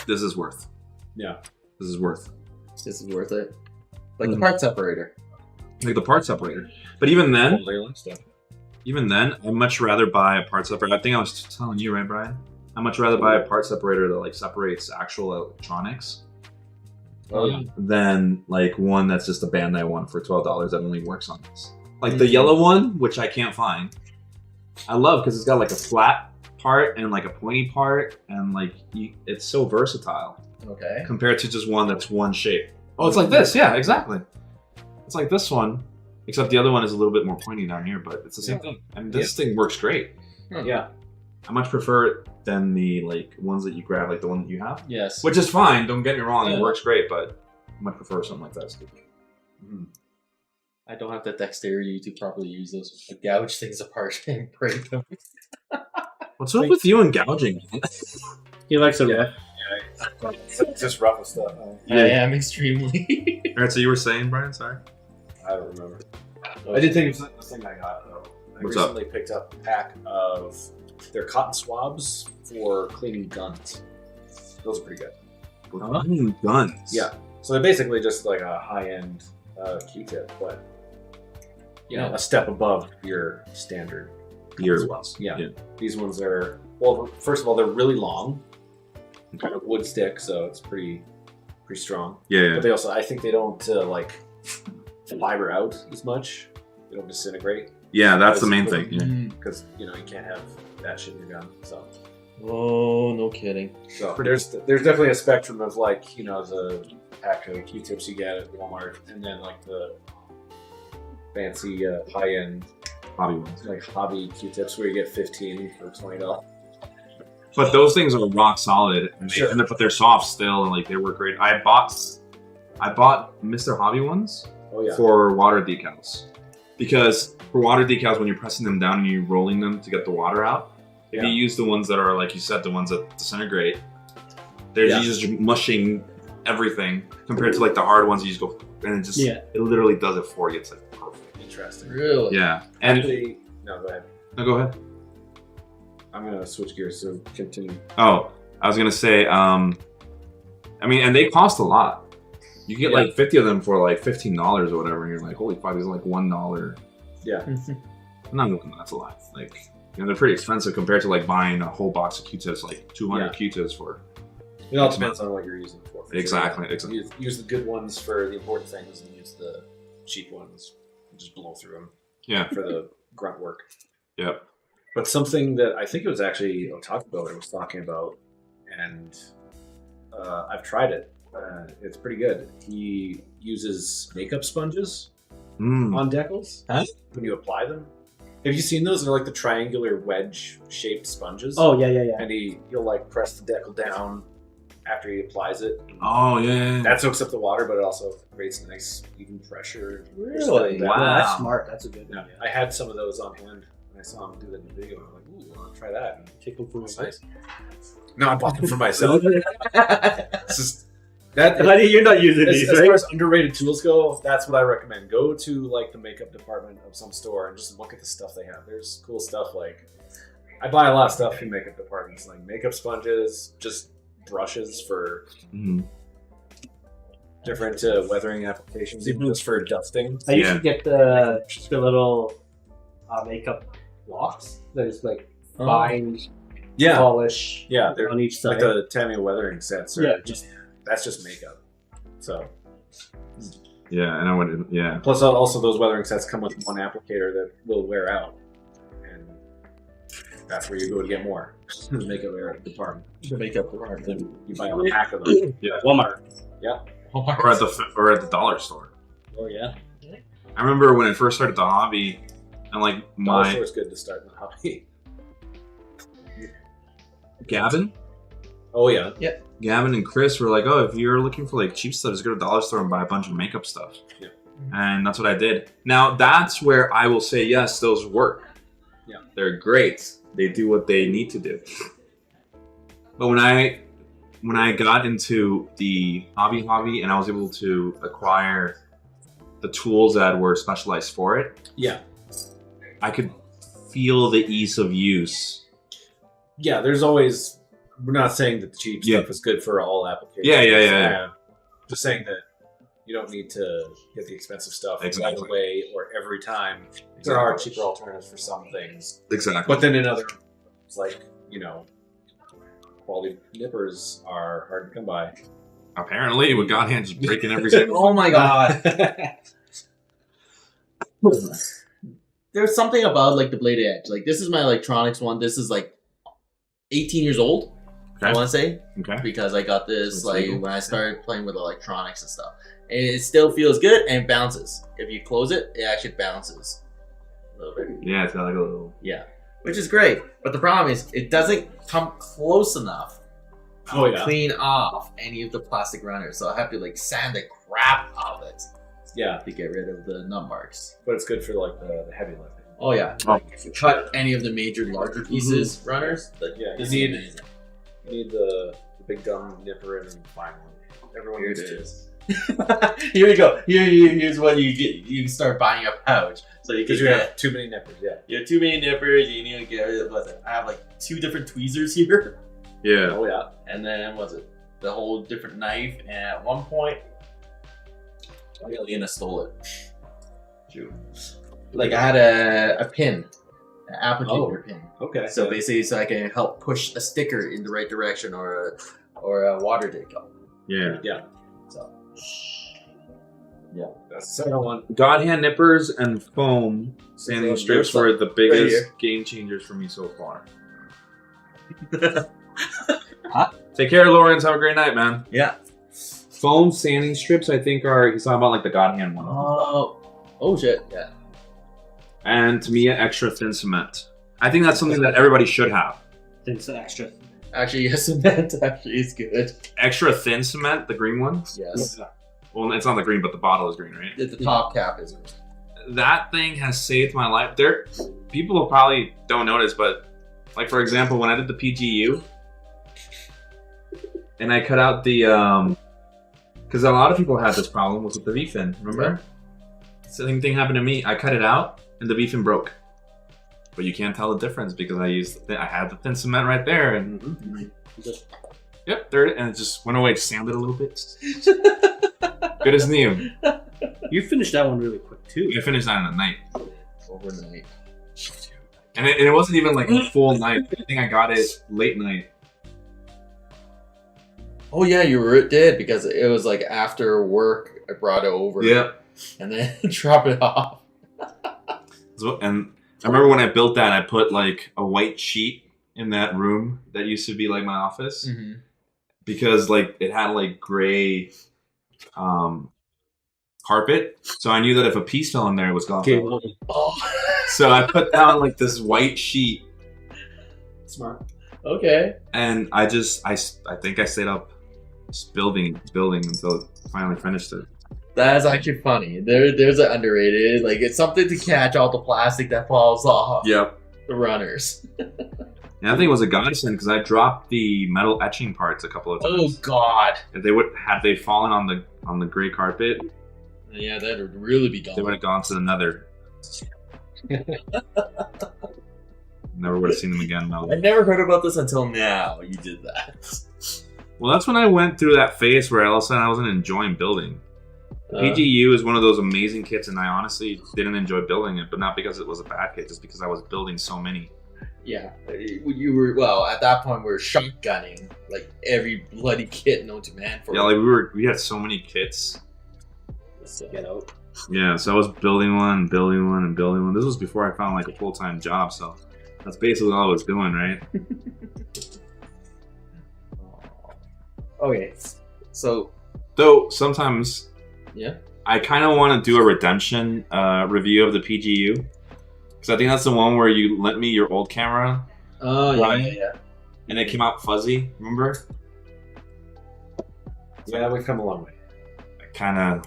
this is worth. Yeah. This is worth. This is worth it. Like the part separator. Like the part separator. But even then, Stuff. I'd much rather buy a part separator. I think I was telling you, right, Brian? I'd much rather buy a part separator that like separates actual electronics Oh, yeah. than like one that's just a Bandai one for $12 that only works on this. Like the yellow one, which I can't find, I love because it's got like a flat part and like a pointy part, and like it's so versatile Okay. compared to just one that's one shape. Oh, it's like this. Yeah, exactly. It's like this one, except the other one is a little bit more pointy down here, but it's the same thing. And this thing works great. Yeah. I much prefer it than the like ones that you grab, like the one that you have, Yes. which is fine. Don't get me wrong, Yeah. it works great, but I much prefer something like that. I don't have the dexterity to properly use those. I gouge things apart and break them. What's up with you and gouging? He likes it. Yeah. It's just rough and stuff. I am extremely. All right, so you were saying, Brian? Sorry. I don't remember. I did think of the thing I got though. I What's up? recently picked up a pack of their cotton swabs for cleaning guns. Those are pretty good. Guns. Yeah. So they're basically just like a high-end Q-tip, but you know, a step above your standard. Your ones. Yeah. These ones are, well, first of all, they're really long. Kind of wood stick, so it's pretty strong. Yeah. But they also, I think they don't like fiber out as much. They don't disintegrate. Yeah, that's the main thing. Yeah. Because you know you can't have that shit in your gun. So. Oh, no kidding. So there's definitely a spectrum of like, you know, the pack of Q-tips you get at Walmart, and then like the fancy high-end Hobby ones. like hobby Q-tips where you get 15 for $20. But those things are rock solid, and Sure. but they're soft still, and like they work great. I bought Mr. Hobby ones Oh yeah. for water decals, because for water decals, when you're pressing them down and you're rolling them to get the water out, if Yeah. you use the ones that are like you said, the ones that disintegrate, they're Yeah. just mushing everything compared to like the hard ones. You just go and it just it literally does it for you. It's like perfect. Interesting. Really? Yeah, and Actually, no, go ahead. no, go ahead. I'm gonna switch gears, so continue. Oh, I was gonna say, I mean, and they cost a lot. You get like 50 of them for like $15 or whatever, and you're like, holy fuck, these are like $1. Yeah. No, that's a lot. Like, you know, they're pretty expensive compared to like buying a whole box of Q-tips, like 200 Yeah. Q-tips for. It all depends on what you're using it for. Exactly. Use the good ones for the important things, and use the cheap ones. And just blow through them. Yeah. For the grunt work. Yep. But something that I think it was actually Otaku Builder was talking about, and I've tried it. It's pretty good. He uses makeup sponges on decals when you apply them. Have you seen those? They're like the triangular wedge-shaped sponges. Oh yeah. And he'll like press the decal down after he applies it. Oh yeah. That soaks up the water, but it also creates a nice even pressure. Really? Wow. That's smart. That's a good Yeah, idea. I had some of those on hand. I saw him do that in the video. I'm like, ooh, I'll try that. And Take them for it's nice. No, I bought them for myself. It's just that. Honey, you're not using these, As right? far as underrated tools go, that's what I recommend. Go to like the makeup department of some store and just look at the stuff they have. There's cool stuff like I buy a lot of stuff in makeup departments, like makeup sponges, just brushes for different weathering applications, even just for dusting. I usually get the little makeup blocks. There's like fine Yeah, polish yeah, they're on each like side. the Tamiya weathering sets. Are just that's just makeup. So Yeah, and I went. Yeah. plus also those weathering sets come with one applicator that will wear out, and that's where you go to get more. The makeup department. The makeup department. You buy a pack of them. Yeah. Walmart. Or at the dollar store. Oh yeah. I remember when I first started the hobby, and like Dollar my store is good to start in the hobby. Gavin Oh yeah. Gavin and Chris were like, oh, if you're looking for like cheap stuff, just go to the dollar store and buy a bunch of makeup stuff. Yeah. And that's what I did. Now that's where I will say, yes, those work. Yeah. They're great. They do what they need to do. But when I got into the hobby and I was able to acquire the tools that were specialized for it, Yeah. I could feel the ease of use. Yeah, there's always. We're not saying that the cheap Yeah. stuff is good for all applications. Yeah. Just saying that you don't need to get the expensive stuff Exactly. right away or every time. There are cheaper alternatives for some things, Exactly. but then in other, it's like quality nippers are hard to come by. Apparently, with God hands breaking every single. Oh my god. There's something about like the bladed edge. Like this is my electronics one. This is like 18 years old. I Okay. want to say Okay. because I got this It's like legal. when I started playing with electronics and stuff. And it still feels good and bounces. If you close it, it actually bounces a little bit. Yeah, it's got like a little. Yeah, which is great. But the problem is it doesn't come close enough Oh to yeah, clean off any of the plastic runners. So I have to like sand the crap out of it yeah, to get rid of the nut marks. but it's good for like the heavy lifting. Oh yeah, Oh. like if you cut any of the major larger pieces runners, like Yeah, this you is need- amazing. You need the big dumb nipper and then find one. Everyone Here needs it to. is. Here we go. Here's what you get. You start buying a pouch, so you can Because you get. have too many nippers. Yeah. You have too many nippers. You need to get rid of. What's it? I have like 2 different tweezers here, Yeah. Oh yeah. and then what's it? the whole different knife, and at one point, Alina stole it. Shoot. Like I had a pin, an applicator pin. Okay. So basically, so I can help push a sticker in the right direction or a water decal. Yeah. So That's the second one. God hand nippers and foam sanding strips were the biggest here. game changers for me so far. Take care, Lawrence. Have a great night, man. yeah. Foam sanding strips, I think, he's talking about like the God hand one. Oh shit. Yeah. And to me, extra thin cement. I think that's something that everybody should have. It's extra. Actually, yes, cement actually is good. Extra thin cement, the green one. Yes. Well, it's not the green, but the bottle is green, right? The top cap is good. That thing has saved my life. People probably don't notice, but like for example, when I did the PGU, and I cut out the because a lot of people had this problem with the V-fin. Remember? Same thing happened to me. I cut it out, and the V-fin broke. But you can't tell the difference because I had the thin cement right there, and yep, there, and it just went away. Just sanded a little bit. Good as new. You finished that one really quick too. I finished that in a night. Overnight. And it wasn't even like a full night. I think I got it late night. Oh yeah, you did because it was like after work. I brought it over. Yeah. And then drop it off. And I remember when I built that, I put like a white sheet in that room that used to be like my office because like it had like gray carpet. So I knew that if a piece fell in there, it was gone. Okay. Oh. So I put down like this white sheet. Smart. Okay. And I think I stayed up just building until I finally finished it. That's actually funny. There's an underrated, like it's something to catch all the plastic that falls off Yep. the runners. And I think it was a godsend because I dropped the metal etching parts a couple of times. Oh god. If they fallen on the gray carpet, Yeah, that would really be gone. they would have gone to the nether. Never would have seen them again. No. I never heard about this until now. You did that. Well, that's when I went through that phase where all of a sudden I wasn't enjoying building. The PGU is one of those amazing kits, and I honestly didn't enjoy building it, but not because it was a bad kit, just because I was building so many. Yeah, you were at that point we were shotgunning like every bloody kit known to man. For Yeah, like we had so many kits. so, You know. Yeah, so I was building one, and building one, and building one. This was before I found like a full-time job, so that's basically all I was doing, right? Okay, so Though sometimes, yeah, I kind of want to do a redemption review of the PGU. Because I think that's the one where you lent me your old camera. oh yeah. And it came out fuzzy, remember? Yeah, we've come a long way. Kind of,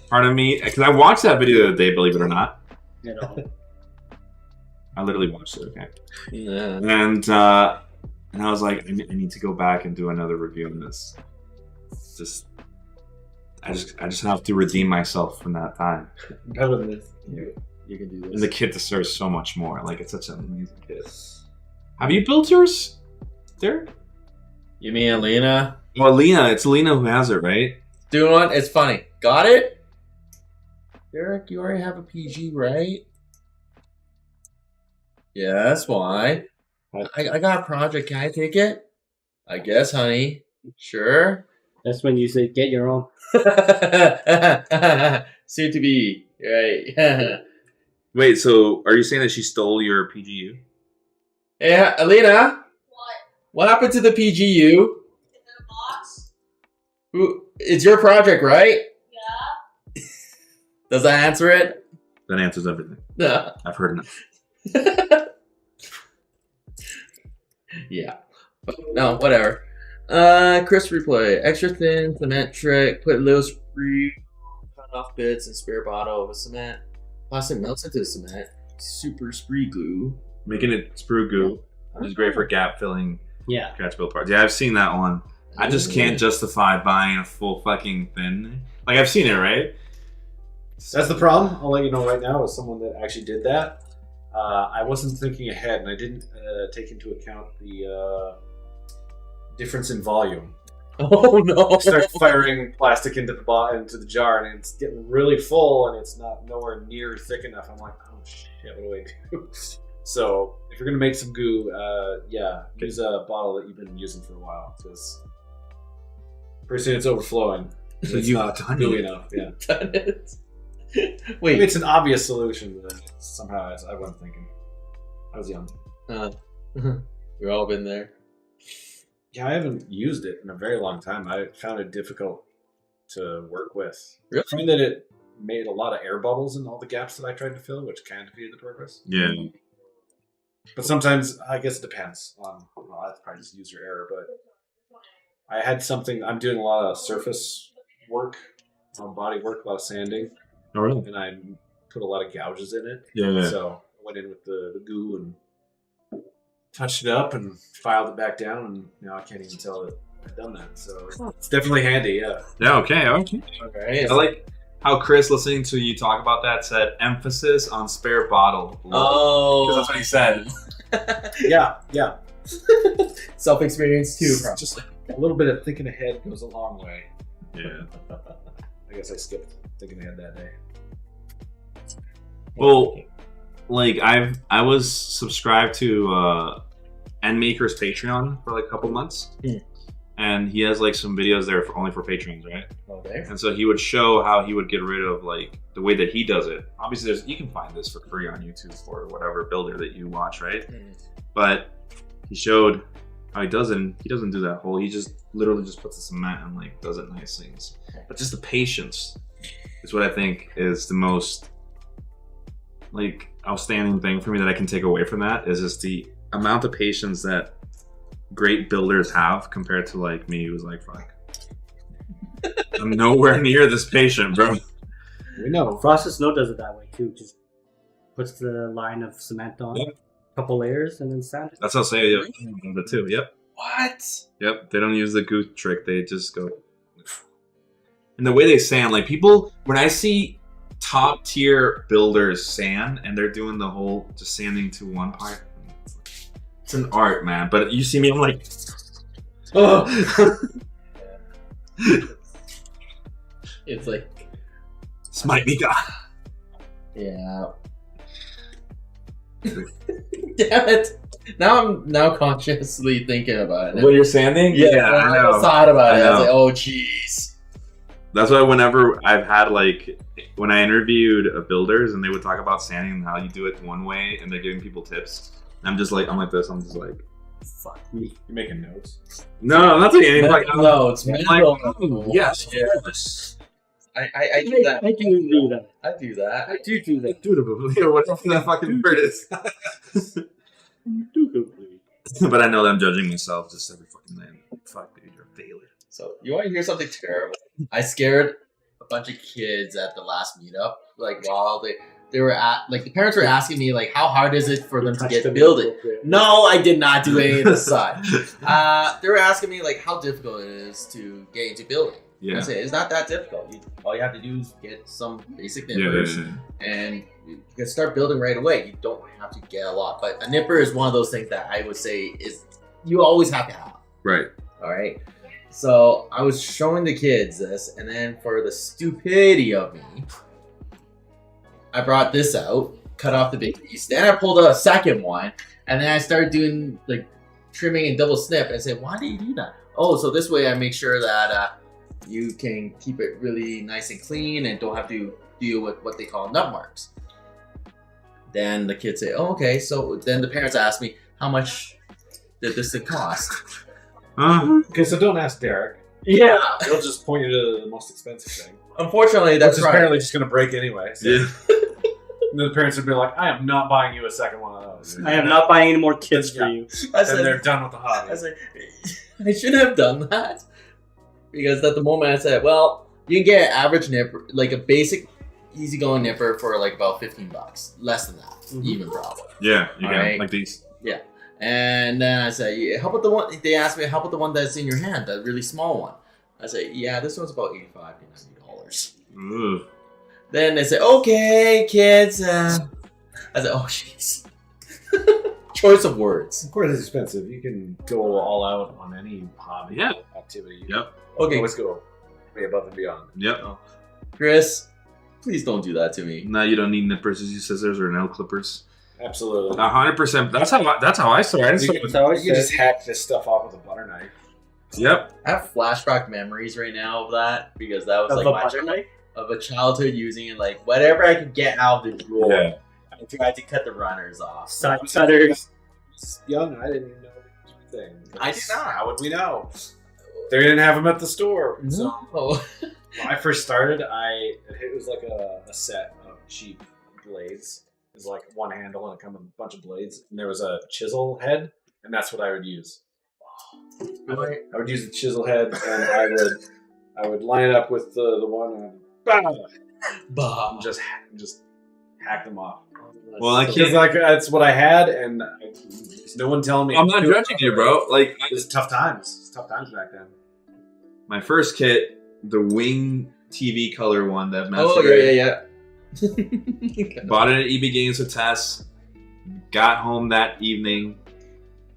part of me, because I watched that video the other day, believe it or not. You know. I literally watched it, okay? Yeah. And I was like, I need to go back and do another review on this. I just have to redeem myself from that time. Better than this. You can do this. And the kit deserves so much more. Like, it's such an amazing kit. Have you built yours, Derek? You mean Alina? Well, Lena, it's Lena who has it, right? Doing one? It's funny. Got it? Derek, you already have a PG, right? Yeah, that's why. I got a project. Can I take it? I guess, honey. Sure. That's when you say get your own. Soon to be. Right. Wait, so are you saying that she stole your PGU? Hey, Alina, What? what happened to the PGU? Is it a box? It's your project, right? Yeah. Does that answer it? That answers everything. No. I've heard enough. Yeah. No, whatever. Crisp replay. Extra thin cement trick. Put little sprue, cut off bits, and spare bottle of cement. Plastic melts into the cement. Super spree glue. Making it sprue goo, which is great for gap filling Yeah. scratch build parts. Yeah, I've seen that one. I just can't justify buying a full fucking thing. Like, I've seen it, right? That's the problem. I'll let you know right now as someone that actually did that. I wasn't thinking ahead, and I didn't take into account the difference in volume. Oh no! Start firing plastic into the jar, and it's getting really full, and it's not nowhere near thick enough. I'm like, oh shit, what do I do? So if you're gonna make some goo, use a bottle that you've been using for a while, because pretty soon it's overflowing. So It's you not gooey enough. Yeah. Done it. I Wait. mean, it's an obvious solution, but somehow I wasn't thinking. I was young. We've all been there. Yeah, I haven't used it in a very long time. I found it difficult to work with. Really? I find that it made a lot of air bubbles in all the gaps that I tried to fill, which can defeat the purpose. Yeah. But sometimes, I guess it depends on, well, that's probably just user error, but I had something, I'm doing a lot of surface work, body work, a lot of sanding, Oh, really? and I put a lot of gouges in it. Yeah. So I went in with the goo and touched it up and filed it back down, and now I can't even tell that I've done that. So it's definitely handy, yeah. Yeah, okay. Okay. I like how Chris, listening to you talk about that, said emphasis on spare bottle. Oh. Because that's what he said. Yeah. Self-experience too. It's Probably. just like a little bit of thinking ahead goes a long way. Yeah. I guess I skipped thinking ahead that day. Well, like I was subscribed to Endmaker's Patreon for like a couple months. And he has like some videos there only for patrons, right? Okay. And so he would show how he would get rid of like the way that he does it. Obviously, you can find this for free on YouTube for whatever builder that you watch, right? But he showed how he doesn't do that whole. He just literally just puts the cement and like does it nice things. But just the patience is what I think is the most like outstanding thing for me that I can take away from that is just the amount of patience that great builders have compared to like me who's like, fuck, I'm nowhere near this patient, bro. We know. Frosted Snow does it that way too. Just puts the line of cement on, Yep. couple layers, and then sand it. That's how say it the too. Yep. What? Yep. They don't use the goose trick. They just go. And the way they sand, like people, when I see top tier builders sand and they're doing the whole just sanding to one part, it's an art, man. But you see me, I'm like, oh. It's like, Smite me, God. yeah. Damn it! Now I'm consciously thinking about it. When you're sanding? Yeah, I know. Thought about it. I I was know. like, oh jeez. That's why whenever I've had like, when I interviewed builders and they would talk about sanding and how you do it one way and they're giving people tips, I'm just like, I'm like this. I'm just like, fuck me. You're making notes. No, I'm not taking anything. Like, No, it's I'm mental. like, oh, yes, yes. I do that. I can do that. I do that. I do that. Dutifully, or whatever that fucking word is. But I know that I'm judging myself just every fucking day. Fuck, dude, you're a failure. So you want to hear something terrible? I scared a bunch of kids at the last meetup. Like while they were at, like the parents were asking me like, how hard is it for them to get building? No, I did not do any of the side. They were asking me like how difficult it is to get into building. I Yeah. say it's not that difficult. All you have to do is get some basic Yeah, nippers, and you can start building right away. You don't have to get a lot, but a nipper is one of those things that I would say is you always have to have. Right. All right. So I was showing the kids this, and then for the stupidity of me, I brought this out, cut off the big piece. Then I pulled out a second one, and then I started doing like trimming and double snip. And I said, "Why do you do that?" Oh, so this way I make sure that you can keep it really nice and clean and don't have to deal with what they call nut marks. Then the kids say, "Oh, okay." So then the parents ask me, "How much did this thing cost?" Okay, so don't ask Derek. Yeah. He'll just point you to the most expensive thing. Unfortunately, That's that's right. apparently just going to break anyway. So. Yeah. And then the parents would be like, I am not buying you a second one of those. I am not buying any more kits for you. I And said, they're done with the hobby. I said, I should have done that. Because at the moment I said, well, you can get an average nipper, like a basic easygoing nipper for like about $15. Less than that, even probably. Yeah. You All got right. like these. And then I said, yeah, how about the one, they asked me, how about the one that's in your hand, that really small one? I said, yeah, this one's about $85 to $90. Ugh. Then they said, okay, kids. I said, oh, jeez. choice of words. Of course, it's expensive. You can go all out on any hobby Yeah. activity. Yep. Okay, Always go way above and beyond. Yep. Chris, please don't do that to me. No, you don't need nippers, scissors, or nail clippers. Absolutely. 100%. That's how I started. You can just hack this stuff off with a butter knife. Yep. I have flashback memories right now of that because that was Of like a my butter knife? of a childhood using it like whatever I could get out of the drawer. Yeah. I tried to cut the runners off. Side cutters. Young, I didn't even know it was a thing. I did not. How would we know? They didn't have them at the store. So No. when I first started, it was like a set of cheap blades. It was like one handle and it come with a bunch of blades. And there was a chisel head, and that's what I would use. I would use the chisel head, and I would line it up with the one and just hack them off. Well, I Because can't. like that's what I had, and no one telling me. I'm not judging you, bro. Like, It was tough times. It was tough times back then. my first kit, the Wing TV color one that Master Oh Ray yeah. bought it at EB Games with Tess. Got home that evening,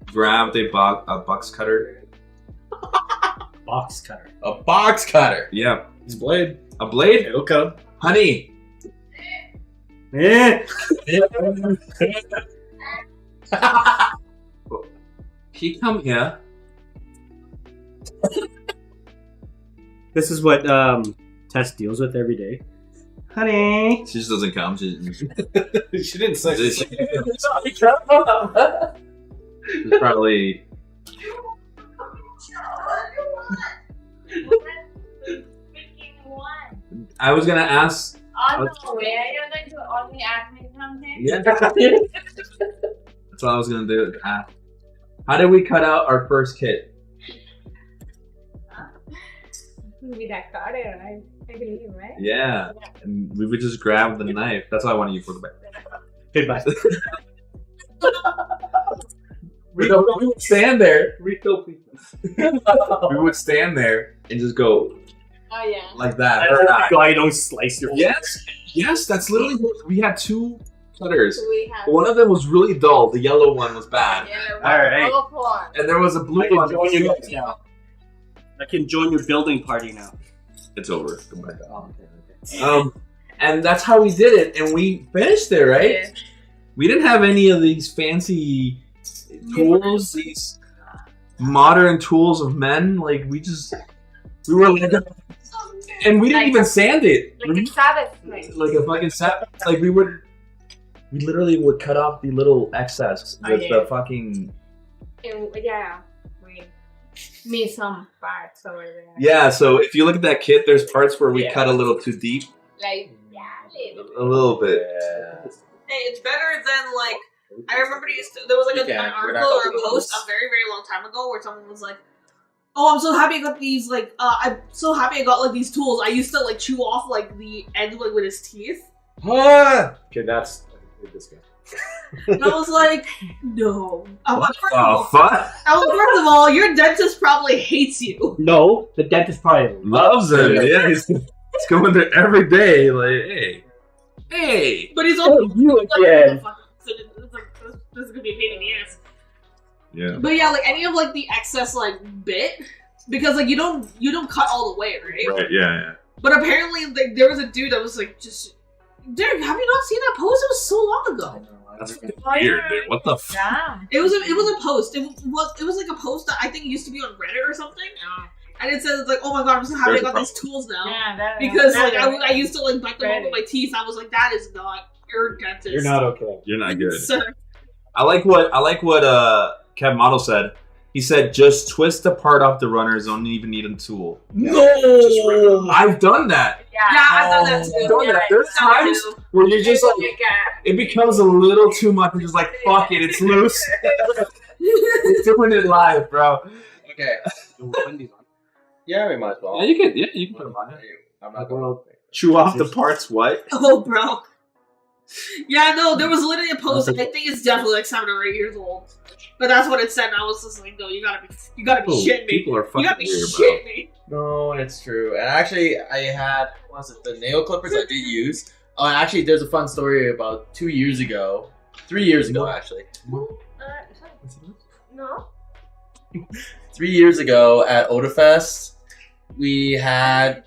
grabbed a box cutter. Box cutter. A box cutter. Yeah, It's a blade. a blade, It'll cut 'em. honey. Eh. He come here. This is what Tess deals with every day. Honey. She just doesn't come. She She didn't say. she's probably. I was gonna ask. Oh, no way. You're going to only ask me something? Yeah. That's what I was gonna do. How did we cut out our first kit? With that cutter, I believe, right? Yeah, and we would just grab the knife. That's all I wanted you for the back. Goodbye. We would stand there. Refill, please. We would stand there and just go Oh, yeah. like that. I don't slice your Yes, that's literally what we had two cutters. We have. One of them was really dull. The yellow one was bad, Yeah, Alright. go for it. and there was a blue I can one. join you guys now. I can join your building party now. It's over. Come back. Oh, okay. And that's how we did it, and we finished it, right? Yeah. We didn't have any of these fancy tools, these modern tools of men. Like we were like, and we didn't even sand it. Like a Sabbath thing. Like a fucking set. Like we literally would cut off the little excess with the fucking. Yeah. We made some parts over there. Yeah, so if you look at that kit, there's parts where we Yeah. cut a little too deep, Like, yeah, a little bit. Hey, it's better than like I remember there was like You an can't. We're article not or a talking post about a very very long time ago where someone was like, "Oh, I'm so happy I got these I'm so happy I got like these tools. I used to like chew off like the end like with his teeth." Okay, that's this guy. And I was like, "No." First Fuck. of all, your dentist probably hates you. No, the dentist probably Loves it. Yeah, he's going there every day. Like, hey. But he's also you again. So this is gonna be a pain in the ass. Yeah. But yeah, like any of like the excess like bit, because like you don't cut all the way, right? Right. Yeah. But apparently, like there was a dude that was like, just, dude, have you not seen that post? It was so long ago. That's weird, dude. What the fuck? yeah. It was a post. It was like a post that I think used to be on Reddit or something, and it says like, oh my god, I'm so happy I got these tools now Yeah, that because that- like I used to like bite them off with my teeth. I was like, that is not your dentist. You're not okay. You're not good. Sir. I like what Kev Model said. He said, just twist the part off the runners. Don't even need a tool. No. I've done that. Yeah, I've done that I've too. done that. There's I've done that times too. where you're just like, Like, it becomes a little too much. You're just like, fuck it, it's loose. We're doing it live, bro. Okay. Yeah, we might as well. you can put them on. I'm not going. Chew off the parts. What? Oh, bro. Yeah, no, there was literally a post. I think it's definitely like 7 or 8 years old, but that's what it said. And I was just like, no, you gotta be shitting me. People are You fucking gotta be weird, bro. shitting me. No, it's true. And actually, I had the nail clippers I did use. Oh, and actually, there's a fun story about 3 years ago, actually. No. 3 years ago at Odafest, we had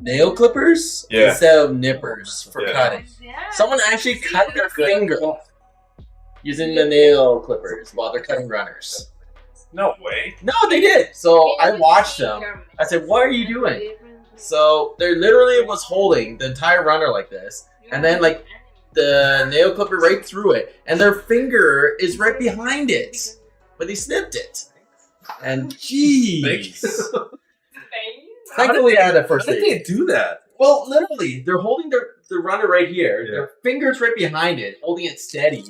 nail clippers Yeah. instead of nippers for Yeah. cutting. Yeah. Someone actually cut their finger using the nail clippers while they're cutting runners. No way. No, they did. So I watched them. I said, "What are you doing?" So they literally was holding the entire runner like this, and then like the nail clipper right through it, and their finger is right behind it, but they snipped it. And jeez, thankfully I had a first How did aid. they do that? Well, literally, they're holding the runner right here. Yeah. Their fingers right behind it, holding it steady,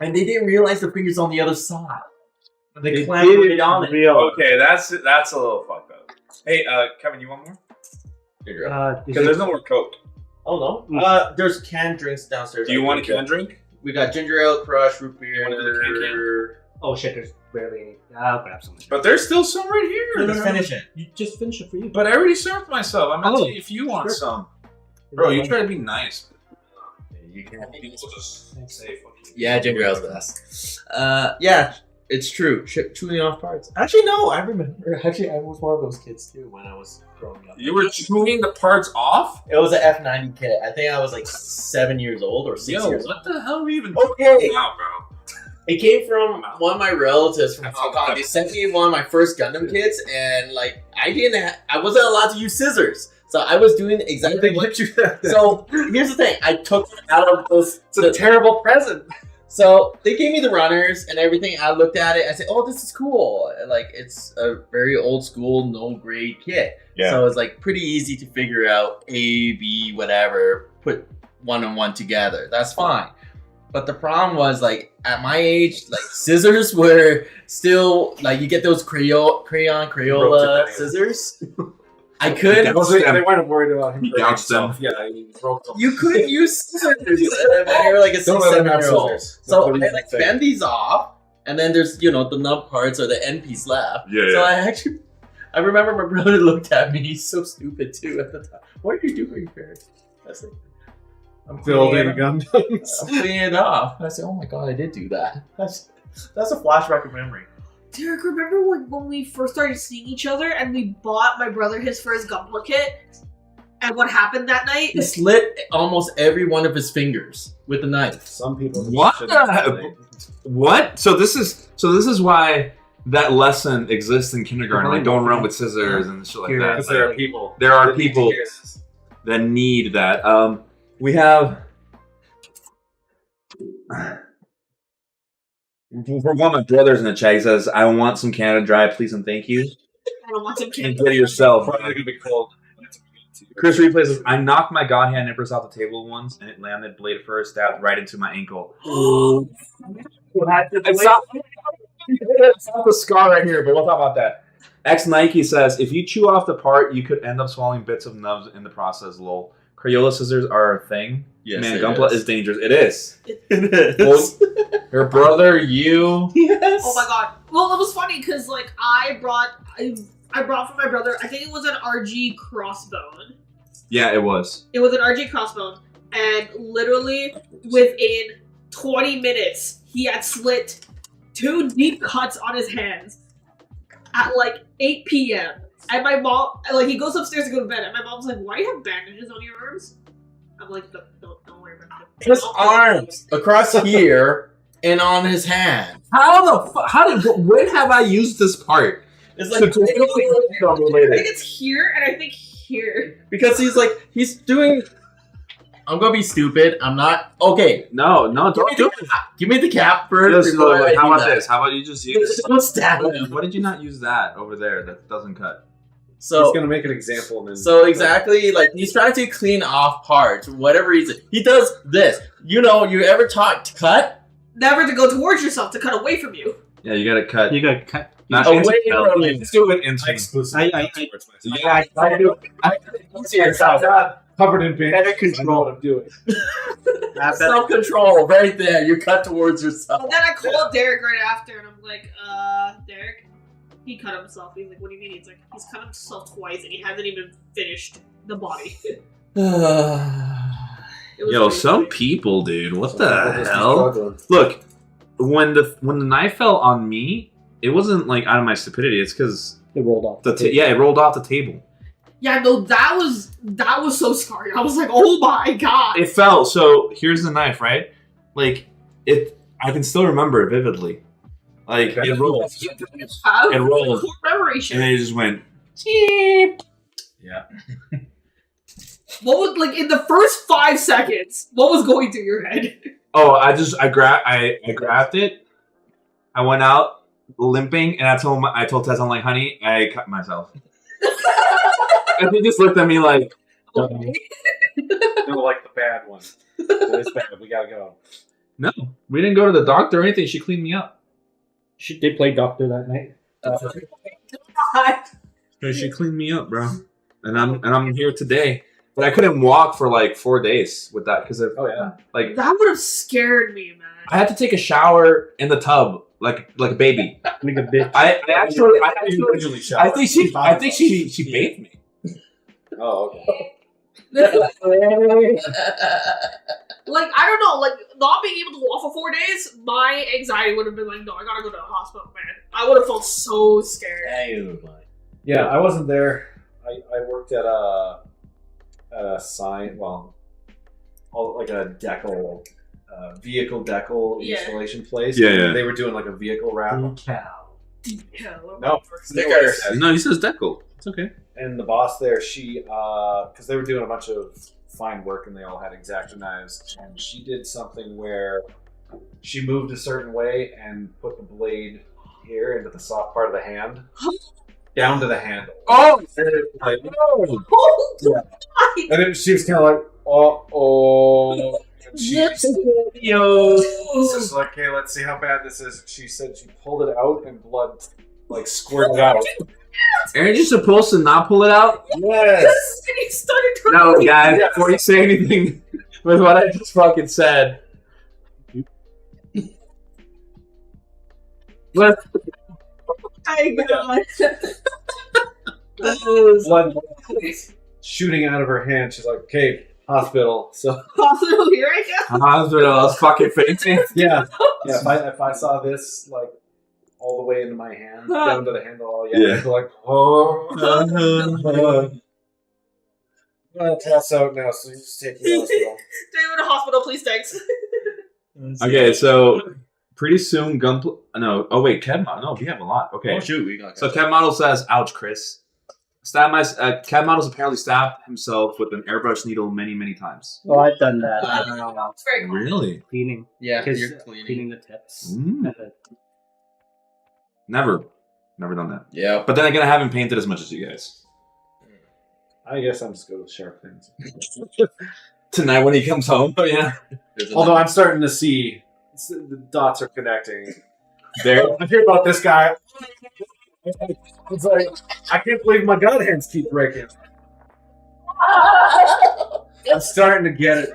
and they didn't realize the fingers on the other side. They They clamped did it on it. real. Okay, that's a little fucked up. Hey, Kevin, you want more? Because there's no more Coke. Oh no. There's canned drinks downstairs. Do you want a canned drink? We got ginger ale, crush, root beer. You wanna do the can? Oh shit, there's barely any. I'll grab some. But there's still some right here. Let's finish it. You just finish it for you. But I already served myself. I'm Oh, asking if you want sure. some. Bro, you try to be nice. You can. People just say fuck you. Yeah, ginger ale's best. Yeah, it's true. Chewing off parts. Actually, no, I remember. Actually, I was one of those kids too when I was growing up. You were chewing the parts off? It was an F90 kit. I think I was like 7 years old or 6 Yo, years old. what the hell are we even Okay. talking about, bro? It came from one of my relatives from Hong Kong. They sent me one of my first Gundam kits, and like I wasn't allowed to use scissors, so I was doing exactly what you. So here's the thing: I took it out of those. It's a terrible present. So they gave me the runners and everything. I looked at it. I said, "Oh, this is cool. Like it's a very old school, no grade kit." Yeah. So it's like pretty easy to figure out A, B, whatever. Put one and one together. That's fine. But the problem was like at my age, like scissors were still like you get those Crayola scissors. I couldn't. They weren't worried about him. He gouged them. Yeah, he broke them. You couldn't use scissors when you were like a Don't let him have 6-7-year-old. scissors. So That's I what like he's saying. bend these off, and then there's the nub parts or the end piece left. Yeah, So yeah. I remember my brother looked at me. He's so stupid too at the time. What are you doing, Barry? I said, I'm Building cleaning Gundams. I'm cleaning it off. I said, oh my god, I did do that. That's a flashback of memory. Derek, remember when we first started seeing each other and we bought my brother his first Gunpla kit? And what happened that night? He slit almost every one of his fingers with a knife. Some people. What should- the- What? So this is why that lesson exists in kindergarten. Like, don't run with scissors and shit like that. Because there are people. There are people that need that. We have. For one, my brother's in the chat. He says, "I want some Canada Dry, please and thank you." I don't want some And kid. get it yourself. Probably gonna be cold. Chris replays says, "I knocked my god hand nippers off the table once, and it landed blade first, stabbed right into my ankle." It's not the scar right here, but we'll talk about that. X Nike says, "If you chew off the part, you could end up swallowing bits of nubs in the process." Lol. Crayola scissors are a thing. Yes, Man, it Gunpla is. is dangerous. It is. It Well, is. her brother, you. Yes. Oh my god. Well, it was funny because like I brought for my brother. I think it was an RG crossbone. Yeah, it was. It was an RG crossbone, and literally within 20 minutes, he had slit 2 deep cuts on his hands at like 8 p.m. And my mom, like, he goes upstairs to go to bed, and my mom's like, "Why do you have bandages on your arms?" I'm like, "Don't worry about it." His arms across here and on his hand. How the fuck? When have I used this part? It's like I think it's here, and I think here. because he's doing. I'm gonna be stupid. I'm not. Okay, No, don't do it. give me the cap first. Just before I how do about that. this? How about you just use? Don't stab him. Why did you not use that over there? That doesn't cut. So He's gonna make an example and then. So exactly, like he's trying to clean off parts, whatever reason. He does this. You ever taught to cut? Never to go towards yourself, to cut away from you. Yeah, you gotta cut. You got cut. Not Away into- from me. Let's do it into. exclusive. I Yeah, I do. See yourself. Covered in paint. Better I know control. what I'm doing. Self-control, right there. You cut towards yourself. And then I called Derek right after, and I'm like, Derek, he cut himself. He's like, what do you mean? He's like, he's cut himself twice, and he hasn't even finished the body. It was Yo, really some funny. people, dude. What Some the people just be hell? struggling. Look, when the knife fell on me, it wasn't like out of my stupidity. It's because It rolled off. it rolled off the table. Yeah, no, that was so scary. I was like, oh my god. It fell. So here's the knife, right? Like I can still remember it vividly. Like it rolled. It rolled. Core memory shit. And then it just went cheep. Yeah. What was like in the first 5 seconds? What was going through your head? Oh, I grabbed it. I went out limping, and I told Tess, I'm like, honey, I cut myself. And he just looked at me like, No, like the bad one. It's bad. We gotta go. no, we didn't go to the doctor or anything. She cleaned me up. She did play doctor that night. She cleaned me up, bro. And I'm here today. But I couldn't walk for like 4 days with that because Oh yeah. like That would have scared me, man. I had to take a shower in the tub like a baby. Like a bitch. I actually Individually shower. I think she bathed me. Oh, okay. Like, I don't know, like, not being able to walk for 4 days, my anxiety would have been like, no, I gotta go to the hospital, man. I would have felt so scared. Yeah, I wasn't there. I worked at a sign, like a decal, vehicle decal Yeah. installation place. Yeah, yeah. They were doing like a vehicle wrap. Cow. Yeah, No, Stickers. No, he says decal. It's okay. And the boss there, she, because they were doing a bunch of fine work and they all had X-Acto knives, and she did something where she moved a certain way and put the blade here into the soft part of the hand, down to the handle. Oh, Like, Oh, and then she was kind of like, oh. And she yo. was just like, okay, let's see how bad this is. She said she pulled it out and blood like squirted out. Aren't you supposed to not pull it out? Yes. and he started turning. No, guys. Before you say anything with what I just fucking said. What? My God. Blood shooting out of her hand. She's like, okay, hospital. So Hospital here, I guess. Hospital. I was fucking fainting. yeah. If I saw this like all the way into my hand, down to the handle, Yeah. I'd be like, oh, I'm gonna pass out now. So you just take me to the hospital. Take me to hospital, please, thanks. Okay, so pretty soon Gunpla. No, oh wait, Kev Model. No, we have a lot. Okay, Oh shoot, we got so Kev Model says, "Ouch, Chris." Kev Model's apparently stabbed himself with an airbrush needle many times. Oh, I've done that. It's very cool. Really? Cleaning. Yeah, Because you're cleaning. cleaning the tips. Mm. And then- Never done that. Yeah. But then again, I haven't painted as much as you guys. I guess I'm just good with sharp things. Tonight when he comes home, oh yeah. Although I'm starting to see the dots are connecting. There. I hear about this guy. It's like, I can't believe my god hands keep breaking. I'm starting to get it.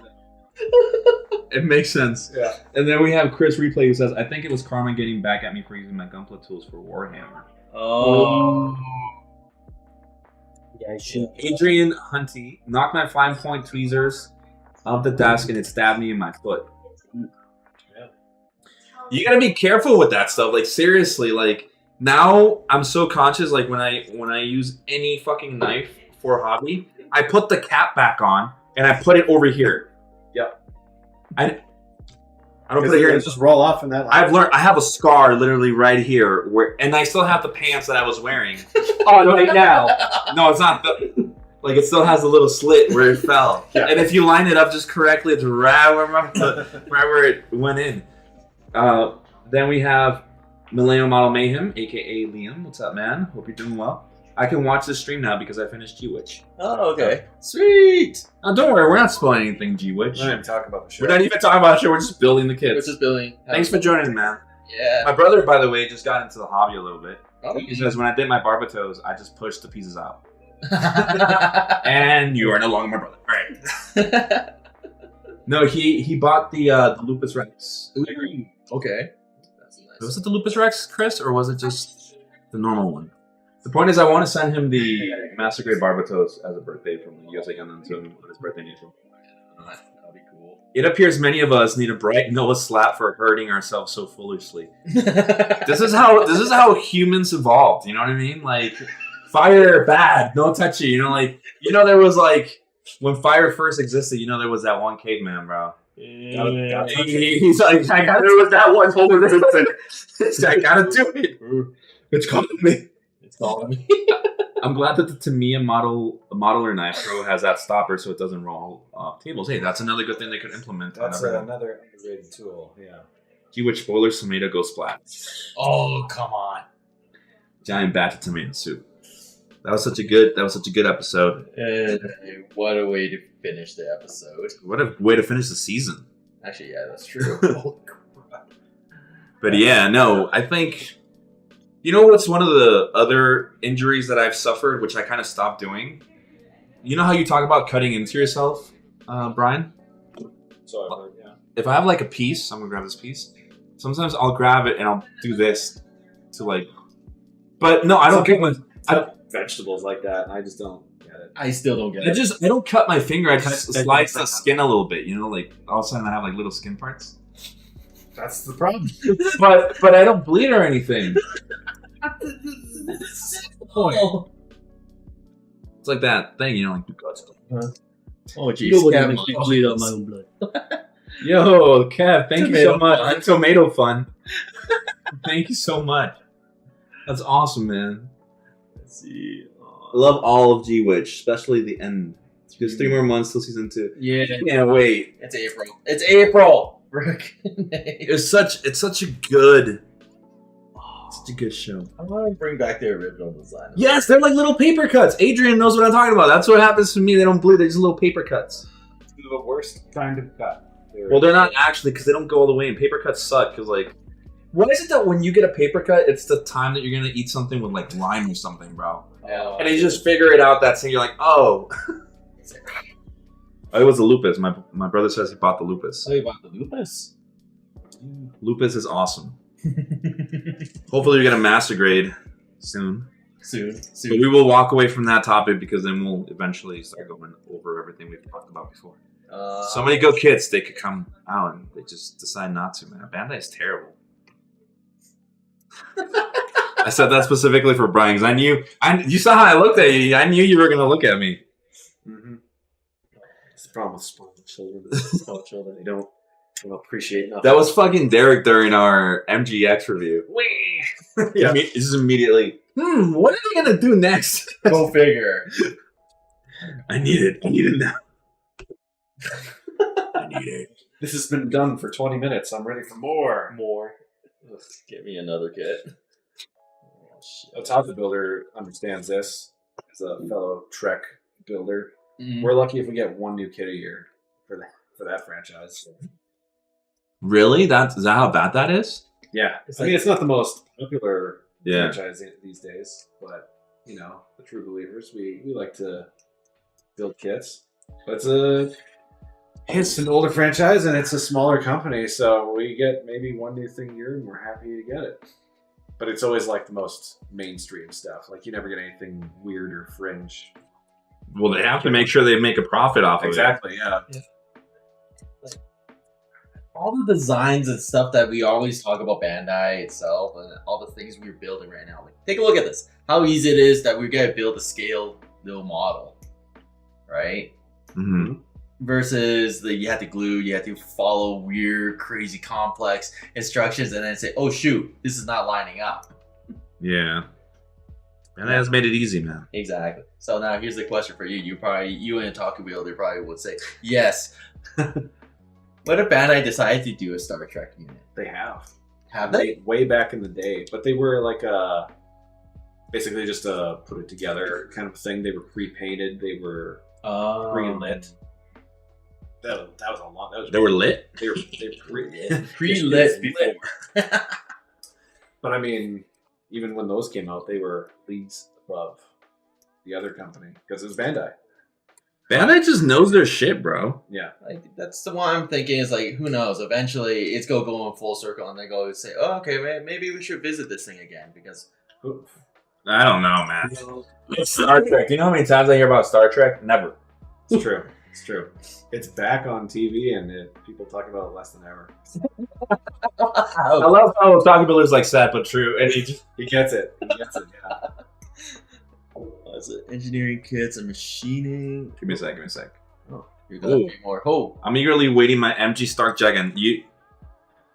It makes sense. Yeah. And then we have Chris Replay who says, "I think it was karma getting back at me for using my Gunpla tools for Warhammer." Oh. Yeah, I should. Adrian Hunty knocked my 5-point tweezers off the desk and it stabbed me in my foot. You gotta be careful with that stuff. Like seriously, like now I'm so conscious. Like when I use any fucking knife for a hobby, I put the cap back on and I put it over here. Yep. I don't put it here. Just roll off in that. I've learned. I have a scar literally right here, and I still have the pants that I was wearing. Oh, right now. No, it's not. Like it still has a little slit where it fell, Yeah. and if you line it up just correctly, it's right wherever it went in. Then we have Millennial Model Mayhem, aka Liam. What's up, man? Hope you're doing well. I can watch this stream now because I finished G-Witch. Oh, okay. Sweet. Don't worry, we're not spoiling anything, G-Witch. We're not even talking about the show. We're not even talking about it. We're just building the Which kids. is Billy. Thanks for joining, man. Yeah. My brother, by the way, just got into the hobby a little bit. Oh, He says, when I did my barbatos, I just pushed the pieces out. And you are no longer my brother. All right. No, he bought the Lupus Rex. Okay. That's nice. Was it the Lupus Rex, Chris, or was it just the normal one? The point is, I want to send him the Master Grade Barbatos as a birthday from the USA Gundam to him on his birthday in April. That'll be cool. It appears many of us need a bright Noah slap for hurting ourselves so foolishly. This is how humans evolved. You know what I mean? Like fire bad, no touchy. You know, there was like when fire first existed. You know, there was that one caveman, bro. He's like, there was that one holding it. I gotta do it. It's calling me. It's calling me. I'm glad that the Tamiya modeler knife pro has that stopper so it doesn't roll off tables. Hey, that's another good thing they could implement. That's another underrated tool. Yeah. Keywitch spoilers, tomato go splat. Oh, come on. Giant batch of tomato soup. That was such a good episode. What a way to finish the episode. What a way to finish the season. Actually, yeah, that's true. But yeah, no, I think, you know what's one of the other injuries that I've suffered, which I kind of stopped doing? You know how you talk about cutting into yourself, Brian? So I've heard, yeah. If I have like a piece, I'm gonna grab this piece. Sometimes I'll grab it and I'll do this to like, but no, I don't get one. Vegetables like that, and I just don't get it. I still don't get it. I don't cut my finger. I just slice the skin a little bit. You know, like all of a sudden I have like little skin parts. That's the problem. but I don't bleed or anything. Oh, It's like that thing, you know, like the guts. oh geez. Nobody Kev, makes me bleed out my own blood. Yo, Kev, thank you so Tomato much. fun. Tomato fun. Thank you so much. That's awesome, man. Let's see. I love all of G-Witch, especially the end. There's 3 more months till season 2. Yeah, Can't wait. it's April. It's April. It's such a good show. I want to bring back the original design. Yes, they're like little paper cuts. Adrian knows what I'm talking about. That's what happens to me. They don't bleed. They're just little paper cuts. The worst kind of cut. Well, they're not actually because they don't go all the way. And paper cuts suck because like, why is it that when you get a paper cut, it's the time that you're gonna eat something with like lime or something, bro? And you just figure it out that thing. You're like, oh. It was a lupus. My brother says he bought the lupus. Tell you about the lupus. Lupus is awesome. Hopefully we get a master grade soon. Soon. But we will walk away from that topic because then we'll eventually start going over everything we've talked about before. So many good kids, they could come out and they just decide not to, man. Bandai is terrible. I said that specifically for Brian because you saw how I looked at you. I knew you were going to look at me. Mm-hmm. It's the problem with spoiled children. Spoiled children, they don't appreciate nothing. That was fucking Derek during our MGX review. Yeah. This is immediately, what are they going to do next? Go figure. I need it now. I need it. This has been done for 20 minutes. I'm ready for more. Ugh, get me another kit. Oh, shit. Otaku Builder understands this as a fellow Trek builder. Mhm. We're lucky if we get one new kit a year for that franchise. Really? Is that how bad that is? Yeah, It's I mean, it's not the most popular Yeah. franchise these days, but you know, the true believers, we like to build kits. But it's an older franchise and it's a smaller company, so we get maybe one new thing a year and we're happy to get it. But it's always like the most mainstream stuff. Like you never get anything weird or fringe. Well, they have to make sure they make a profit off of Exactly, yeah. All the designs and stuff that we always talk about Bandai itself and all the things we're building right now. Like, take a look at this. How easy it is that we're gonna build a scaled little model, right? it. Mm-hmm. Versus you have to glue, you have to follow weird, crazy, complex instructions, and then say, "Oh shoot, this is not lining up." Yeah. And that has made it easy, man. Exactly. So now here's the question for you. You and a Otaku Builder probably would say, yes. What if Bandai decided to do a Star Trek unit? They have. Have they? Way back in the day. But they were like basically just a put it together kind of thing. They were pre-painted. They were pre-lit. That was a lot. They were lit? They were Pre-lit before. But I mean, even when those came out, they were leagues above the other company because it was Bandai. Bandai just knows their shit, bro. Yeah. Like, that's the one I'm thinking is like, who knows? Eventually, it's going to go in full circle, and they go say, "Oh, okay, maybe we should visit this thing again," because I don't know, man. Star Trek. Do you know how many times I hear about Star Trek? Never. It's true. It's true. It's back on TV, and people talk about it less than ever. I love how Taco Builder's like sad but true, and He gets it. He gets it. Yeah. What's it? Engineering kits and machining. Give me a sec. Oh, you're gonna be more. Oh, I'm eagerly waiting my MG Stark Jagan. You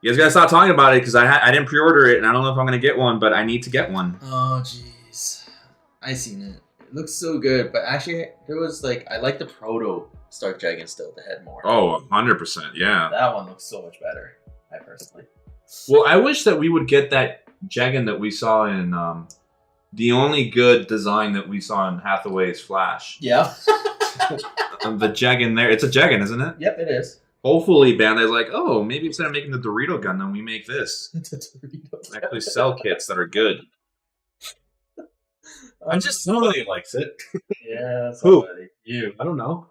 guys gotta stop talking about it because I didn't pre-order it, and I don't know if I'm gonna get one, but I need to get one. oh, jeez. I seen it. It looks so good, but actually, there was like I like the proto Stark Dragon still. The head more. Oh, 100%, yeah. That one looks so much better. I personally. Well, I wish that we would get that Jagan that we saw in the only good design that we saw in Hathaway's Flash. Yeah. The Jagan there, it's a Jagan, isn't it? Yep, it is. Hopefully, Bandai's like, oh, maybe instead of making the Dorito gun, then we make this. It's a Dorito. Actually, sell kits that are good. I just somebody likes it. Yeah, Who? somebody. You. I don't know.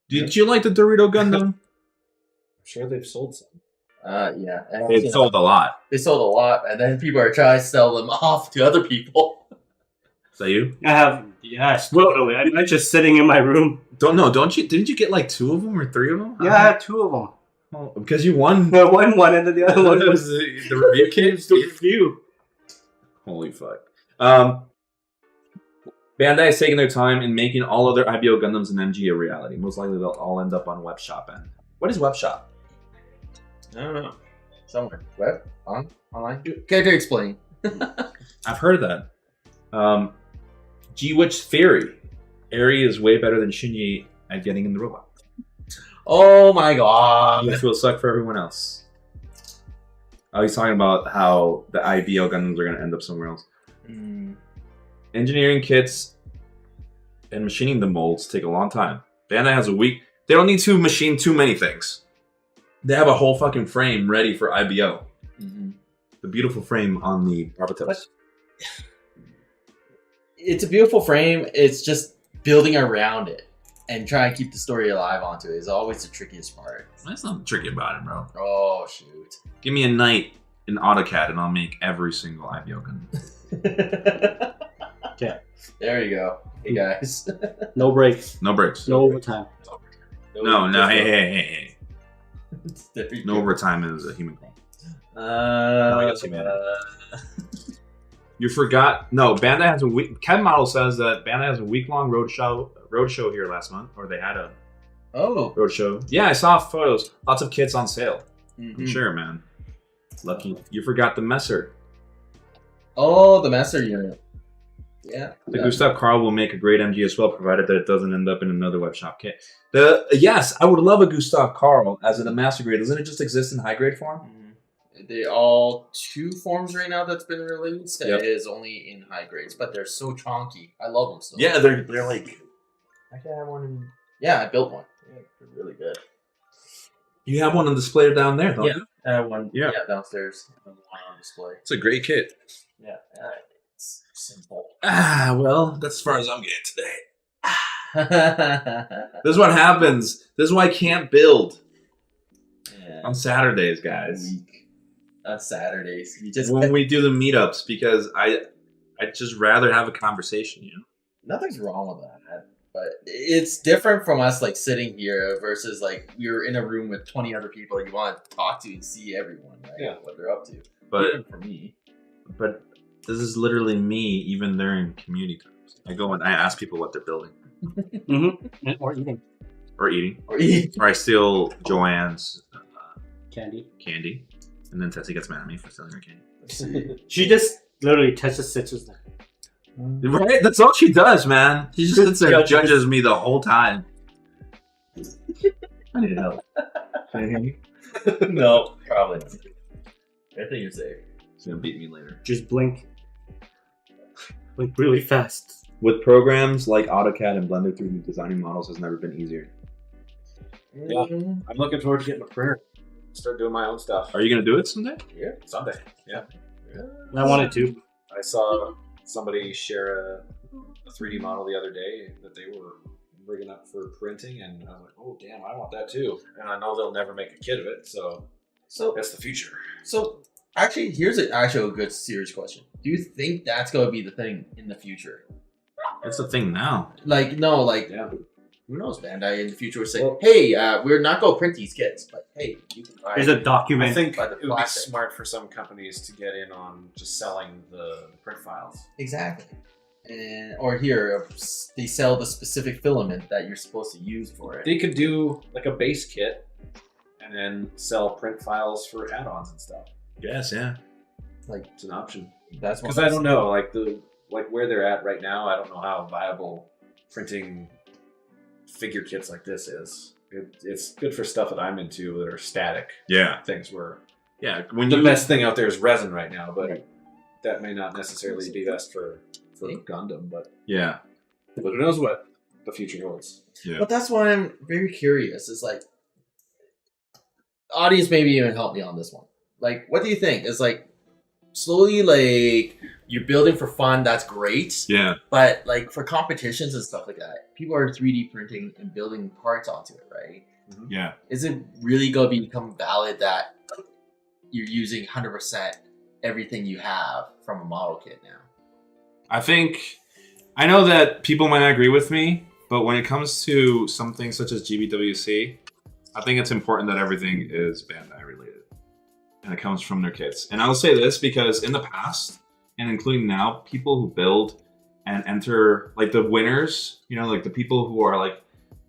Did you like the Dorito gun though? I'm sure they've sold some. Yeah. And, It sold a lot. They sold a lot, and then people are trying to sell them off to other people. Is that you? I have, yes, totally. I'm just sitting in my room. Don't you? Didn't you get like 2 of them or 3 of them? Yeah, I had 2 of them. Oh, because you won. One and then the other one was the review kit. the review. Holy fuck. Bandai is taking their time in making all other IBO Gundams and MG a reality. Most likely they'll all end up on Webshop end. What is Webshop? I don't know. Somewhere. Web? Online? Character explain. I've heard of that. G-Witch Theory. Eri is way better than Shinji at getting in the robot. Oh my god. Which will suck for everyone else. Oh, he's talking about how the IBO Gundams are going to end up somewhere else. Engineering kits and machining the molds take a long time. Bandai has a week. They don't need to machine too many things. They have a whole fucking frame ready for IBO. The beautiful frame on the Barbatos. It's a beautiful frame. It's just building around it and trying to keep the story alive onto it is always the trickiest part. That's not tricky about it, bro. Oh, shoot. Give me a night in AutoCAD and I'll make every single IBO Gundam. Okay. There you go. Hey, guys. No breaks. No breaks. No overtime. No, hey. There you No go. overtime is a human call. I guess you meant You forgot. No, Bandai has a week. Ken Model says that Bandai has a week-long roadshow here last month, or they had a roadshow. Yeah, I saw photos. Lots of kits on sale. I'm sure, man. Lucky. You forgot the Messer. Oh, the Master Unit. Yeah. The Gustav Karl will make a great MG as well, provided that it doesn't end up in another webshop kit. Yes, I would love a Gustav Karl as in a master grade. Doesn't it just exist in high grade form? They all 2 forms right now that's been released. Yep. It is only in high grades, but they're so chonky. I love them still. Yeah, they're like. Actually, I have one in... Yeah, I built one. Yeah, they're really good. You have one on display down there, don't Yeah. you? I have one Yeah. downstairs. I have one on display. It's a great kit. Yeah, it's simple. Well, that's as far as I'm getting today. This is what happens. This is why I can't build Yeah. on Saturdays, guys. On Saturdays, you just When we do the meetups, because I'd just rather have a conversation, you know? nothing's wrong with that, but it's different from us like sitting here versus like you're in a room with 20 other people you want to talk to and see everyone, right? Yeah. What they're up to. But Even for me, But this is literally me, even during community times. I go and I ask people what they're building Or eating or eating, or eat. or I steal Joanne's candy. candy, and then Tessie gets mad at me for stealing her candy. She just literally touches stitches there. Right? That's all she does, man. She just sits there and judges me the whole time. I need help. Can I hear you? No, probably not. I think you're safe. She's gonna beat me later. Just blink. Blink really fast. With programs like AutoCAD and Blender 3D, designing models has never been easier. Yeah. I'm looking forward to getting a printer. Start doing my own stuff. Are you gonna do it someday? Yeah, someday. Yeah. I wanted to. I saw somebody share a 3D model the other day that they were rigging up for printing, and I was like, oh, damn, I want that too. And I know they'll never make a kit of it, so that's the future. So actually, here's a good serious question. Do you think that's going to be the thing in the future? It's the thing now. Like, no, like, Yeah. Who knows, Bandai in the future will say, Well- hey, we're not going to print these kits, but hey, you can buy There's a I document. think by the it would be plastic. smart for some companies to get in on just selling the print files. Exactly. And or here, they sell the specific filament that you're supposed to use for it. They could do like a base kit and then sell print files for add-ons and stuff. Yes, yeah. Like, It's an option. that's what Because I don't know, like where they're at right now, I don't know how viable printing figure kits like this is. It's good for stuff that I'm into that are static Yeah. things where Yeah. When the you best thing out there is resin right now, but that may not necessarily be best for Gundam, but Yeah. who knows what the future holds. Yeah. But that's why I'm very curious. Is like, audience maybe even help me on this one. Like, what do you think? It's like slowly, like you're building for fun. That's great. Yeah. But like for competitions and stuff like that, people are 3D printing and building parts onto it, right? Yeah. Is it really going to become valid that you're using 100% everything you have from a model kit now? I know that people might not agree with me, but when it comes to something such as GBWC, I think it's important that everything is Bandai related. And it comes from their kits. And I'll say this because in the past, and including now, people who build and enter, like the winners, you know, like the people who are like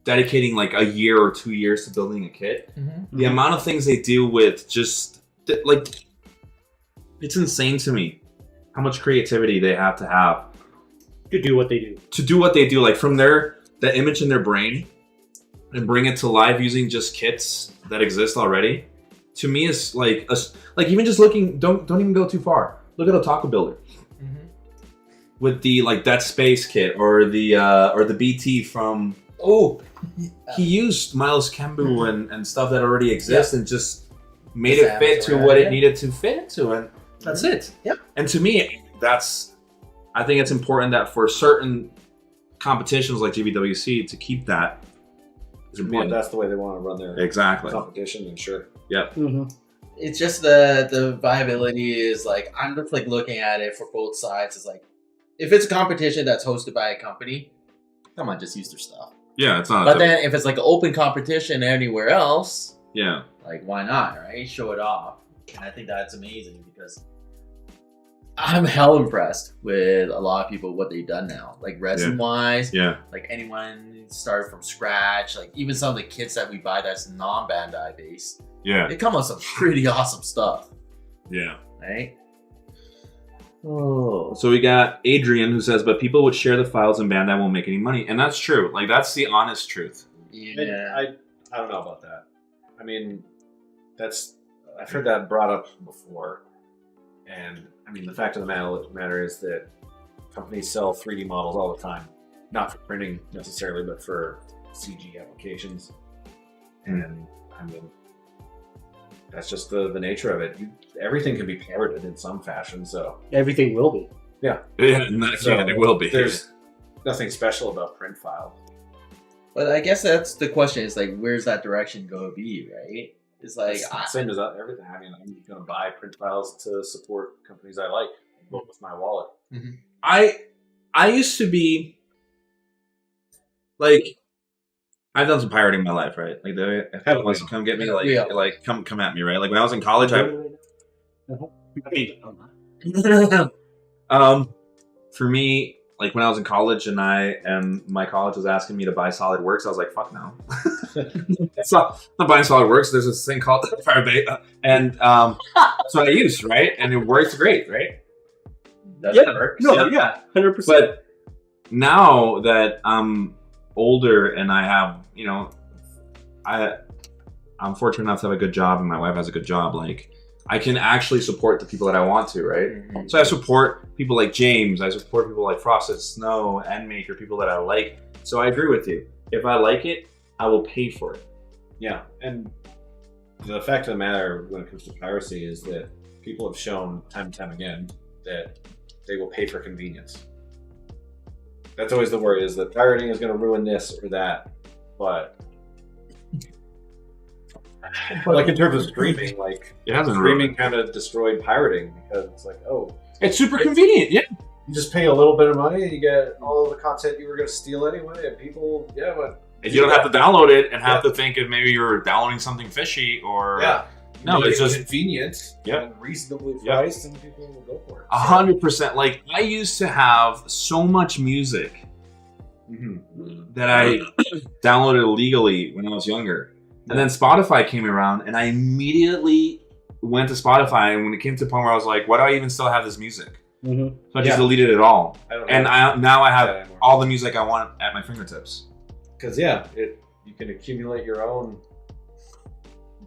dedicating like a year or 2 years to building a kit, the amount of things they do with just, like, it's insane to me how much creativity they have To do what they do. to do what they do, like from the image in their brain and bring it to life using just kits that exist already. To me, is like even just looking. Don't even go too far. Look at Otaku Builder with the like Dead Space kit or the BT from. Oh, he used Miles Kembu and stuff that already exists and just made it fit to what it needed to fit into, and that's it. Yep. And to me, I think it's important that for certain competitions like GBWC to keep that is Yeah, important. that's the way they want to run their Exactly. competition, and sure. Yep. It's just the viability is like, I'm just like looking at it for both sides. It's like, if it's a competition that's hosted by a company, come on, just use their stuff. Yeah, it's not. But then if it's like an open competition anywhere else, yeah, like why not, right? Show it off. And I think that's amazing because I'm hell impressed with a lot of people what they've done now. Like resin wise, yeah, like anyone started from scratch, like even some of the kits that we buy that's non-Bandai based, yeah, they come with some pretty awesome stuff, yeah. right? Oh, So we got Adrian who says, but people would share the files and Bandai won't make any money. And that's true. Like, that's the honest truth. yeah. I don't know about that. I mean, I've heard that brought up before, and I mean the fact of the matter is that companies sell 3D models all the time, not for printing necessarily, but for CG applications. And I mean, that's just the nature of it. Everything can be pirated in some fashion, so Everything will be. Yeah, and that's, So, it will be. there's nothing special about print file. But I guess that's the question. Is like, where's that direction going to be, right? It's like, It's the same as everything. I mean, I'm going to buy print files to support companies I like, vote with my wallet. I used to be like, I've done some pirating in my life, right? Like, if anyone wants to come get me, Yeah. like come at me, right? Like when I was in college, for me, like when I was in college and my college was asking me to buy SolidWorks, I was like, fuck no. It's not buying SolidWorks. There's this thing called Firebase, and so I used, right, and it works great, right? that Yeah. works. No, yeah, 100%. But now that I'm older and I have, I'm fortunate enough to have a good job and my wife has a good job, like I can actually support the people that I want to, right? Mhm. So I support people like James, I support people like Frosted Snow, Endmaker, people that I like. So I agree with you. If I like it, I will pay for it. Yeah, and the fact of the matter when it comes to piracy is that people have shown time and time again that they will pay for convenience. That's always the worry, is that pirating is going to ruin this or that. But like in terms of streaming, like It hasn't streaming kind of destroyed pirating because it's like, oh, It's super convenient, yeah. you just pay a little bit of money and you get all of the content you were going to steal anyway, and people, yeah, but And you don't have to download it and have to think if maybe you're downloading something fishy or no, it's just convenient and reasonably priced, and people will go for it. 100%. Like I used to have so much music that I downloaded illegally when I was younger, and then Spotify came around, and I immediately went to Spotify. And when it came to the point where I was like, "Why do I even still have this music?" So I just deleted it all, and now I have all the music I want at my fingertips. Because you can accumulate your own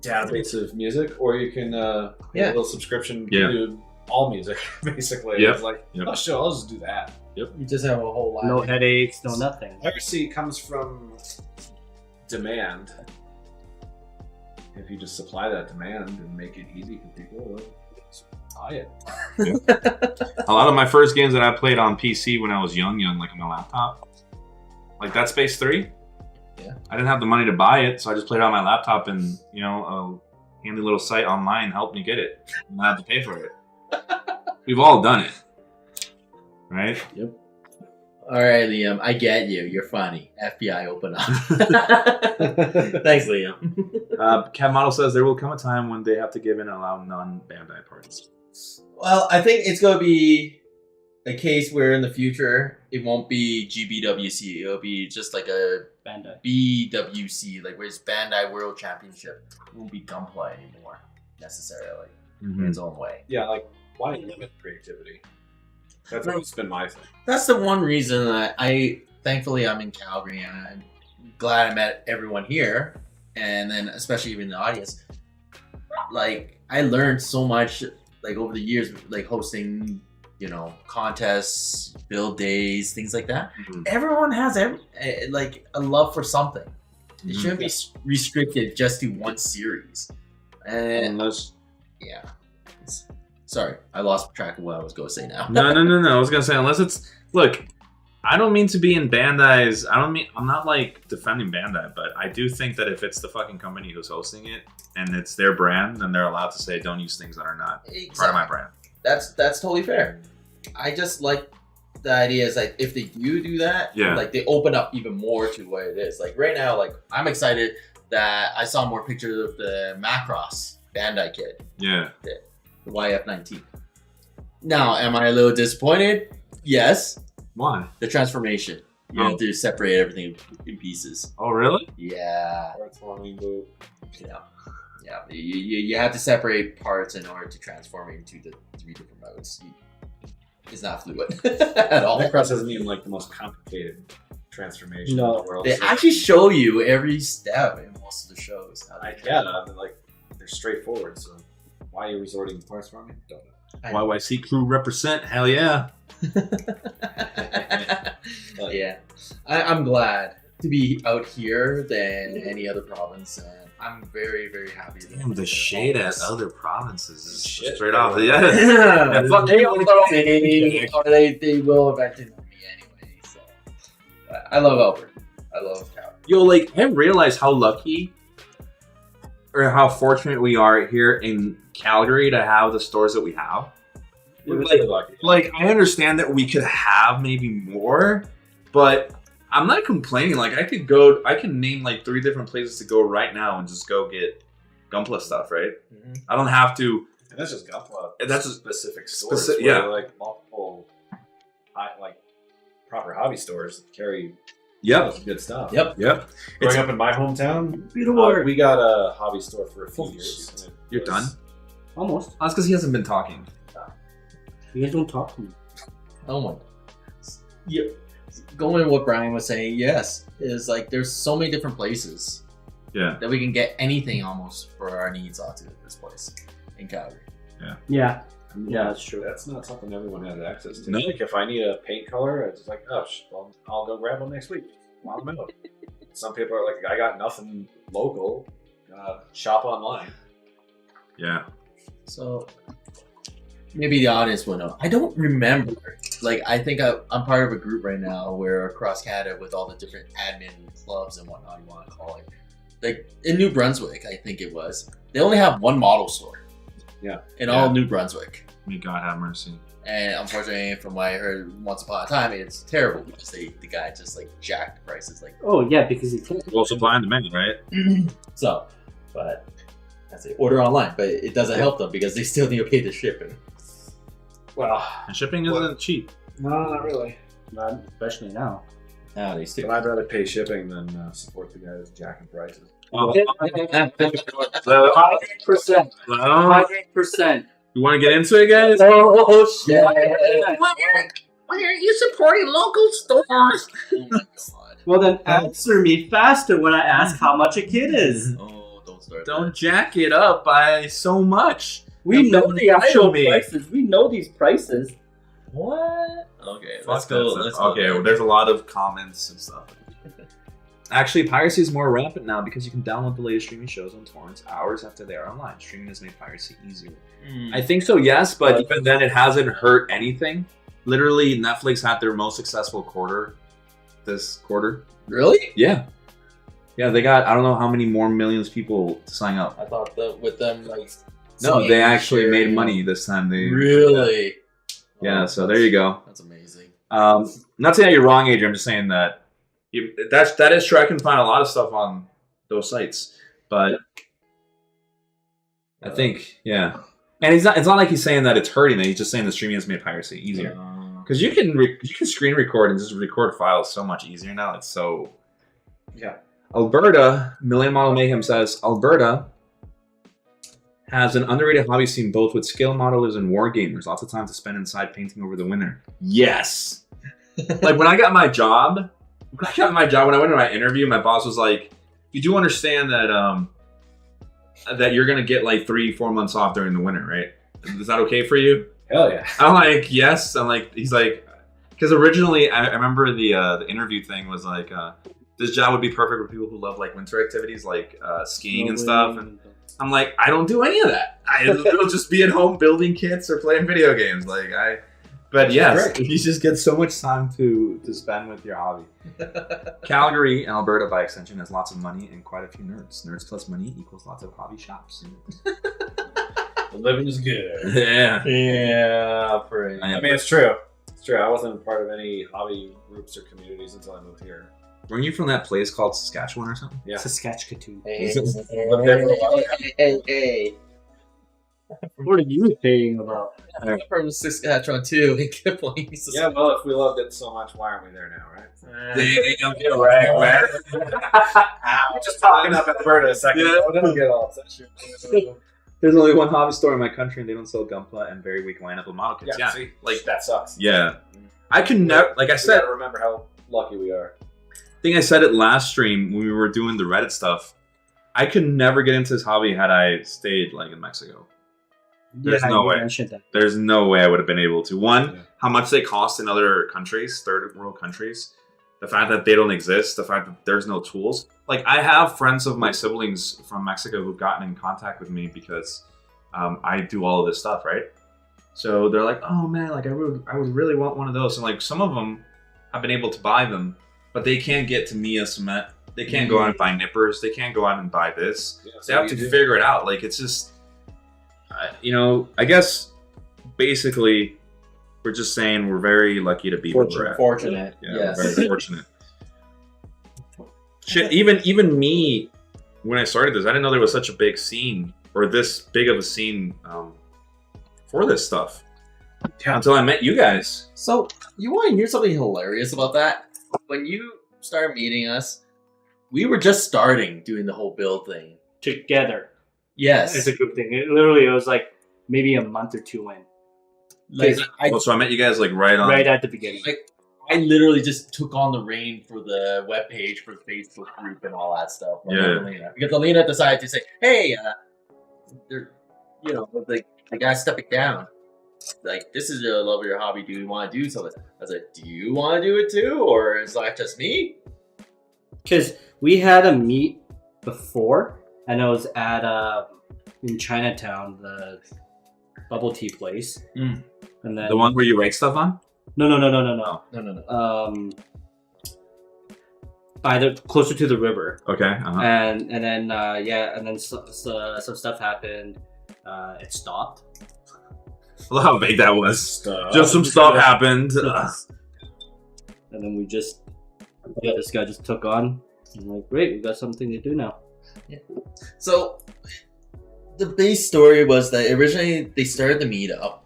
database of music, or you can a little subscription to all music, basically. It's like, oh sure, I'll just do that. You just have a whole lot. No headaches, no nothing. Piracy comes from demand. If you just supply that demand and make it easy for people, they'll buy it. A lot of my first games that I played on PC when I was young, like on my laptop, like Dead Space 3. Yeah. I didn't have the money to buy it, so I just played it on my laptop, and a handy little site online helped me get it. And I had to pay for it. We've all done it, right? Yep. All right, Liam, I get you. You're funny. FBI, open up. Thanks, Liam. Cat Model says there will come a time when they have to give in and allow non-Bandai parties. Well, I think it's going to be a case where in the future it won't be GBWC. It'll be just like a Bandai. BWC, like where it's Bandai World Championship. It won't be Gunpla anymore necessarily in its own way. Yeah, like why limit creativity? That's always been my thing. That's the one reason that thankfully I'm in Calgary, and I'm glad I met everyone here, and then especially even the audience. Like I learned so much like over the years, like hosting, contests, build days, things like that. Everyone has like a love for something. It shouldn't be restricted just to one series. And sorry, I lost track of what I was going to say now. No. I was going to say, unless it's... Look, I don't mean to be in Bandai's... I'm not, like, defending Bandai, but I do think that if it's the fucking company who's hosting it, and it's their brand, then they're allowed to say, don't use things that are not part of my brand. That's totally fair. I just like the idea is, like, if they do that, like, they open up even more to what it is. Like, right now, like, I'm excited that I saw more pictures of the Macross Bandai kit. Yeah. The YF-19. Now, am I a little disappointed? Yes. Why? The transformation. You have to separate everything in pieces. Oh, really? Yeah. Transforming boot. Yeah. You have to separate parts in order to transform it into the 3 different modes. It's not fluid at all. Macross isn't even like the most complicated transformation in the world. They actually show you every step in most of the shows. They're straightforward, so why are you resorting to parts farming? Don't know. YYC crew represent, hell yeah. Yeah. I'm glad to be out here than any other province, and I'm very, very happy. Damn, the shade at other provinces is Shit. straight off. They will eventually know me anyway. So I love Albert. I love Calgary. Yo, like, I realize how lucky or how fortunate we are here in Calgary to have the stores that we have. Like, I understand that we could have maybe more, but I'm not complaining. Like, I can name like 3 different places to go right now and just go get Gunpla stuff, right? I don't have to. And that's just Gunpla. That's a specific stores. Like multiple, like proper hobby stores that carry good stuff. Yep. Growing up in my hometown, we got a hobby store for a few years. And You're done? Almost. That's because he hasn't been talking. You guys don't talk to me. Oh my. Yeah. Going with what Brian was saying, yes, is like there's so many different places. Yeah. That we can get anything almost for our needs onto this place in Calgary. Yeah, that's true. That's not something everyone has access to. No. Like if I need a paint color, it's just like, I'll go grab one next week. While I'm out. Some people are like, I got nothing local. Shop online. Yeah. So maybe the audience will know. I don't remember. Like, I think I'm part of a group right now where across Canada with all the different admin clubs and whatnot you want to call it. Like in New Brunswick, I think it was. They only have one model store. Yeah. In all New Brunswick. May God have mercy. And unfortunately, from what I heard once upon a time, it's terrible because the guy just like jacked the prices like. Oh yeah, because he can't. Well, supply and demand, right? So, but I say order online, but it doesn't help them because they still need to pay the shipping. Well, And shipping isn't cheap. no, not really. Not especially now. Nowadays too. But I'd rather pay shipping than support the guy that's jacking prices. Oh. 100%. 100%. You want to get into it, guys? Oh shit! Why aren't you supporting local stores? Oh my god. Well then, answer me faster when I ask how much a kid is. Oh, don't start. Don't jack it up by so much. We know the actual me. prices. We know these prices. What? Okay, Fuck let's go. that Let's stuff. go. Okay, well, there's a lot of comments and stuff. Actually, piracy is more rampant now because you can download the latest streaming shows on torrents hours after they are online. Streaming has made piracy easier. I think so, yes, but even then, it hasn't hurt anything. Literally, Netflix had their most successful quarter this quarter. Really? Yeah. Yeah, they got, I don't know how many more millions people to sign up. I thought that with them like. No, they actually sharing- made money this time. They Really? Yeah, so there you go. That's amazing. Not saying that you're wrong, Adrian. I'm just saying that that is true. I can find a lot of stuff on those sites, but I think and it's not like he's saying that it's hurting it. He's just saying the streaming has made piracy easier because you can screen record and just record files so much easier now. It's so Alberta Million Model Mayhem says Alberta has an underrated hobby scene both with skill modelers and war gamers. Lots of time to spend inside painting over the winter. Yes. Like when I got my job, when I went into my interview, my boss was like, "You do understand that that you're gonna get like 3-4 months off during the winter, right? Is that okay for you?" Hell yeah. I'm like, "Yes." I'm like, he's like, because originally I remember the interview thing was like, this job would be perfect for people who love like winter activities like skiing and stuff. And I'm like, I don't do any of that. It'll just be at home building kits or playing video games. But yes, you just get so much time to spend with your hobby. Calgary and Alberta, by extension, has lots of money and quite a few nerds. Nerds plus money equals lots of hobby shops. The living is good. Yeah. Yeah, pretty. I mean, it's true. It's true. I wasn't part of any hobby groups or communities until I moved here. Weren't you from that place called Saskatchewan or something? Yeah. Saskatchewan. Hey, hey. What are you paying about? I'm from Saskatchewan too, in Kipling. Yeah, well, if we loved it so much, why aren't we there now, right? We're just talking up Alberta a second. Yeah. Don't get all upset. There's only one hobby store in my country, and they don't sell Gunpla and very weak lineup of model kits. Yeah, see, like that sucks. Yeah. I can never, like I said, gotta remember how lucky we are. I think I said it last stream when we were doing the Reddit stuff. I could never get into this hobby had I stayed like in Mexico. There's no way. There's no way I would have been able to. One, how much they cost in other countries, third world countries. The fact that they don't exist. The fact that there's no tools. Like I have friends of my siblings from Mexico who've gotten in contact with me because I do all of this stuff, right? So they're like, "Oh man, like I would really want one of those." And like some of them, I've been able to buy them, but they can't get to Mia cement. They can't go out and buy nippers. They can't go out and buy this. Yeah, they have to figure it out. Like it's just. I guess basically we're just saying we're very lucky to be fortunate. Yeah, yes. we're very fortunate. Shit, even me, when I started this, I didn't know there was such a big scene or this big of a scene for this stuff until I met you guys. So you want to hear something hilarious about that? When you started meeting us, we were just starting doing the whole build thing together. Yes, it's a good thing. It was like maybe a month or two in. Like so I met you guys like right at the beginning. Like I literally just took on the reign for the webpage, for the Facebook group, and all that stuff. Because Alina decided to say, "Hey, the guy's stepping down. Like this is your love of your hobby. Do you want to do something?" I was like, "Do you want to do it too, or is that just me?" Because we had a meet before. And it was at in Chinatown, the bubble tea place. And then the one where you write stuff on? No. Either closer to the river. Okay. And then some stuff happened. It stopped. I love how vague that was. Stuff. Just some stuff happened. And then this guy just took on. I'm like, great, we got something to do now. So, the base story was that originally they started the meetup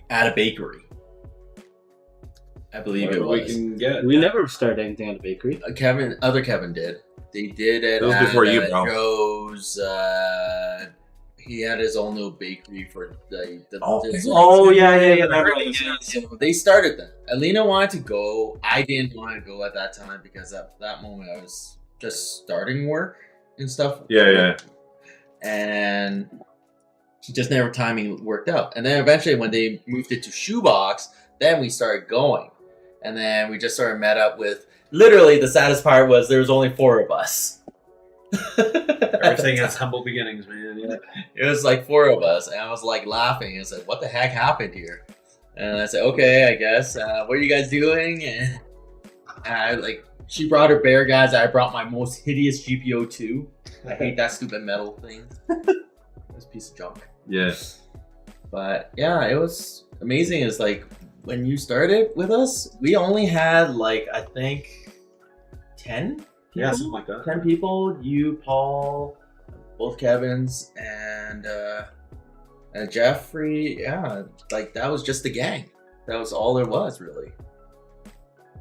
at a bakery. I believe Whatever it we was. can get. We never started anything at a bakery. Other Kevin did. They did it. That was at, before you, bro. Joe's. He had his own little bakery for the. So they started that. Alina wanted to go. I didn't want to go at that time because at that moment I was just starting work and stuff. Yeah. And just never timing worked out. And then eventually when they moved it to Shoebox, then we started going. And then we just sort of met up with, literally the saddest part was there was only 4 of us. Everything has humble beginnings, man. Yeah. It was like 4 of us. And I was like laughing. I said, what the heck happened here? And I said, okay, I guess. What are you guys doing? And I like, she brought her bear guys. I brought my most hideous GPO2. I hate that stupid metal thing. This piece of junk. Yeah. But yeah, it was amazing. It's like when you started with us, we only had like I think 10 people? Yeah, something like that. 10 people. You, Paul, both Kevins, and Jeffrey. Yeah, like that was just the gang. That was all there was really.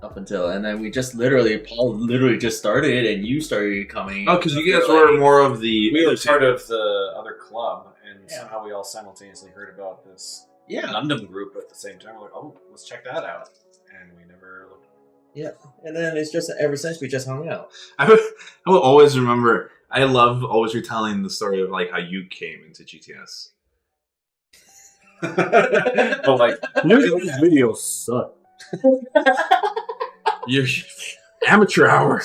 Up until, and then we just Paul literally just started, and you started coming. Oh, because you guys were more of the. We were part of the other club, and somehow we all simultaneously heard about this London group at the same time. We're like, oh, let's check that out. And we never looked. Yeah, and then it's just ever since we just hung out. I will always remember. I love always retelling the story of like how you came into GTS. But like, These videos suck. Your amateur hour.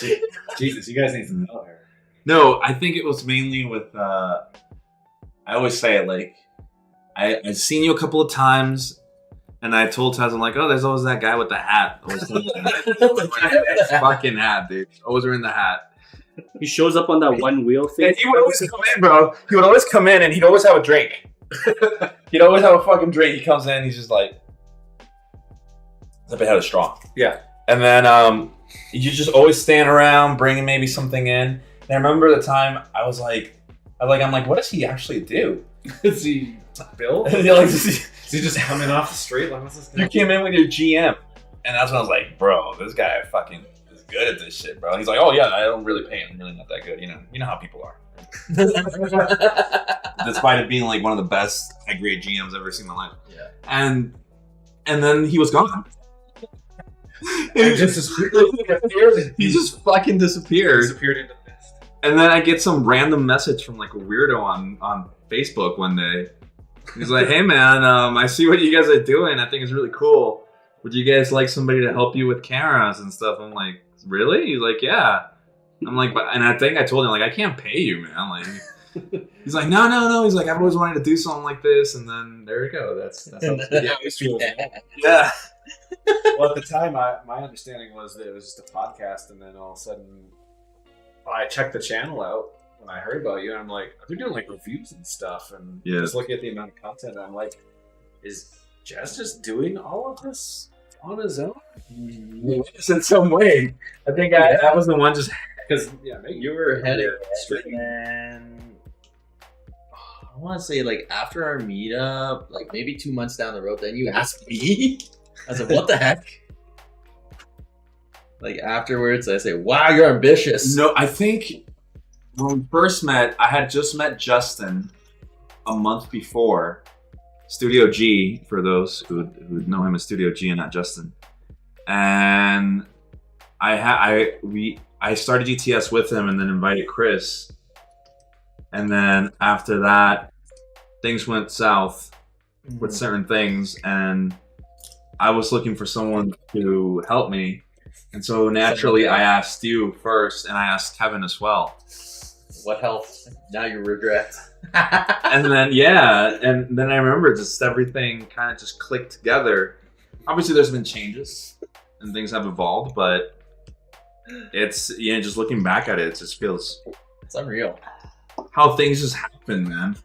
Jesus, you guys need to know her. No, I think it was mainly with. I always say it like, I've seen you a couple of times, and I told Taz, I'm like, oh, there's always that guy with the hat. Fucking hat, dude. Always wearing the hat. He shows up on that one wheel thing. And he would always come in, bro. He would always come in, and he'd always have a drink. He'd always have a fucking drink. He comes in, he's just like, I had a straw. Yeah. And then you just always stand around, bringing maybe something in. And I remember the time I was like, I'm like, what does he actually do? Is he Bill? Is he just coming off the street? Like, what's this guy? You came in with your GM, and that's when I was like, bro, this guy fucking is good at this shit, bro. And he's like, oh yeah, I don't really pay him. I'm really not that good. You know how people are. Despite it being like one of the best high-grade GMs I've ever seen in my life. Yeah. And then he was gone. He just disappeared. He just fucking disappeared. Disappeared into the mist. And then I get some random message from like a weirdo on Facebook one day. He's like, hey man, I see what you guys are doing. I think it's really cool. Would you guys like somebody to help you with cameras and stuff? I'm like, really? He's like, yeah. I'm like, but, and I think I told him, like, I can't pay you, man. Like, he's like, no. He's like, I've always wanted to do something like this. And then there we go. That's how yeah. Well, at the time, my understanding was that it was just a podcast, and then all of a sudden, I checked the channel out when I heard about you, and I'm like, they're doing like reviews and stuff, and just looking at the amount of content, I'm like, is Jazz just doing all of this on his own? Yes, in some way. I think that was the one just because You were heading straight, and I want to say like after our meetup, like maybe 2 months down the road, then you asked me. I said, what the heck? Like afterwards, I say, wow, you're ambitious. No, I think when we first met, I had just met Justin a month before. Studio G, for those who know him as Studio G and not Justin. And I started GTS with him and then invited Chris. And then after that, things went south with certain things, and I was looking for someone to help me. And so naturally I asked you first, and I asked Kevin as well. What helped? Now you regret. And then, and then I remember just everything kind of just clicked together. Obviously there's been changes and things have evolved, but it's, just looking back at it, it just feels... It's unreal. How things just happen, man.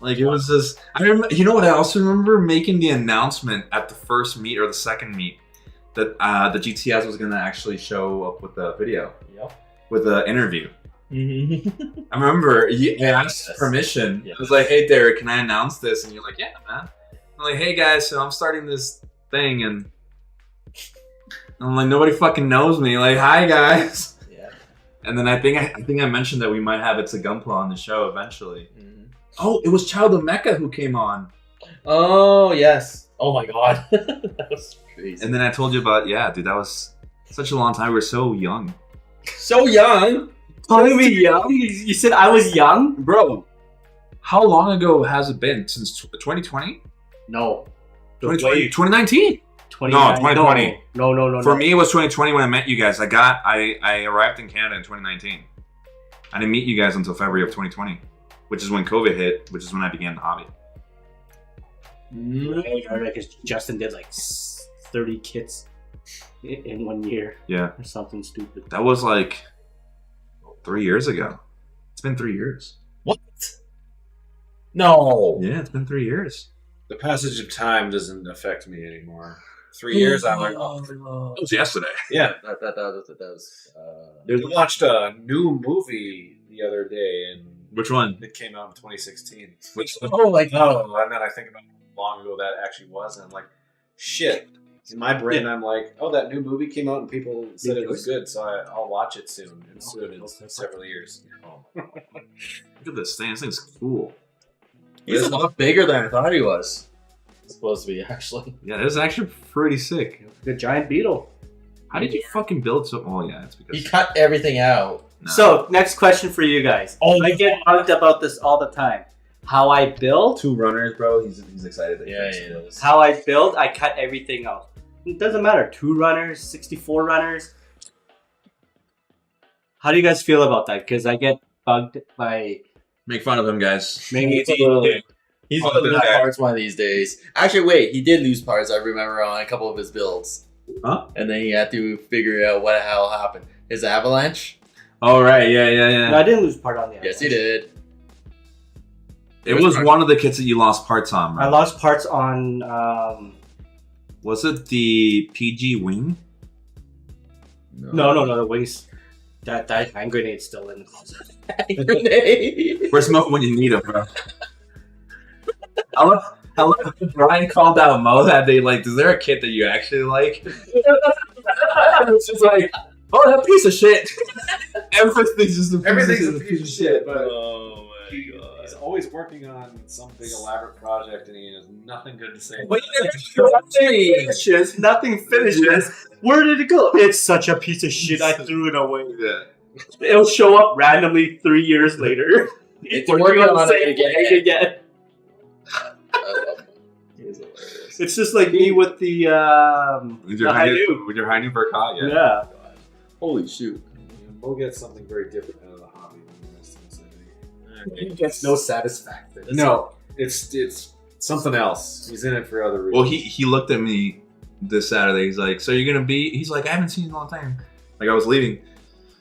Like it was just. I remember. You know what? I also remember making the announcement at the first meet or the second meet that the GTS was gonna actually show up with the video. Yep. With the interview. Mm-hmm. I remember I asked permission. Yeah. I was like, "Hey, Derek, can I announce this?" And you're like, "Yeah, man." I'm like, "Hey, guys, so I'm starting this thing," and I'm like, "Nobody fucking knows me." Like, "Hi, guys." Yeah. And then I think I mentioned that we might have It's a Gunpla on the show eventually. Mm-hmm. Oh, it was Child of Mecca who came on. Oh yes. Oh my god. That was crazy. And then I told you about dude, that was such a long time. We were so young, so young. Calling me young? You said I was young? bro. How long ago has it been? Since 2020? No. 2020? 2019? 2020. No. For me, it was 2020 when I met you guys. I arrived in Canada in 2019. I didn't meet you guys until February of 2020, which is when COVID hit, which is when I began the hobby. Because Justin did like 30 kits in 1 year. Yeah. Or something stupid. That was like 3 years ago. It's been 3 years. What? No. Yeah, it's been 3 years. The passage of time doesn't affect me anymore. 3 years, I'm like, oh. It was yesterday. Yeah. That was. We watched a new movie the other day, and Which one? it came out in 2016. Which Oh my god. Oh, and then I think about how long ago that actually was, and I'm like, shit. In my brain, I'm like, oh, that new movie came out and people said it was good, so I'll watch it soon. And soon in several years. Look at this thing. This thing's cool. He's a lot bigger than I thought he was. He's supposed to be actually. Yeah, this is actually pretty sick. The giant beetle. How did you fucking build so? Oh yeah, it's He because. cut everything out. Nah. So, next question for you guys. I get bugged about this all the time. How I build, 2 runners, bro. He's excited. That Yeah, he is. how I build, I cut everything out. It doesn't matter. 2 runners, 64 runners. How do you guys feel about that? Because I get bugged by Make fun of him, guys. maybe He's Oh, gonna lose this guy. parts one of these days. Actually, wait, he did lose parts. I remember on a couple of his builds. Huh? And then he had to figure out what the hell happened. His avalanche? Oh right, yeah. No, I didn't lose part on the Yes, he avalanche. did. It was one of the kits that you lost parts on, right? I lost parts on. Was it the PG wing? No, the wings. That hand grenade's still in the closet. Where's Mo when you need him, bro? I love Brian called out Mo that day. Like, is there a kit that you actually like? It's just like, oh, that piece of shit. Everything's just a piece of shit. But Oh my god. he's always working on some big elaborate project, and he has nothing good to say. But Nothing finishes. Where did it go? It's such a piece of shit. I threw it away. Yeah. It'll show up randomly 3 years later. It's working on the it same again. way again. I love him. He's hilarious. It's just like me with the With your The high Hainu. new, with your high new Verkot, yeah. yeah. Holy shoot. We'll get something very different out of the hobby than the rest of us, I think. He gets no satisfaction. No, it's something else. He's in it for other reasons. Well, he looked at me this Saturday. He's like, "So you're gonna be?" He's like, "I haven't seen you in a long time." Like I was leaving.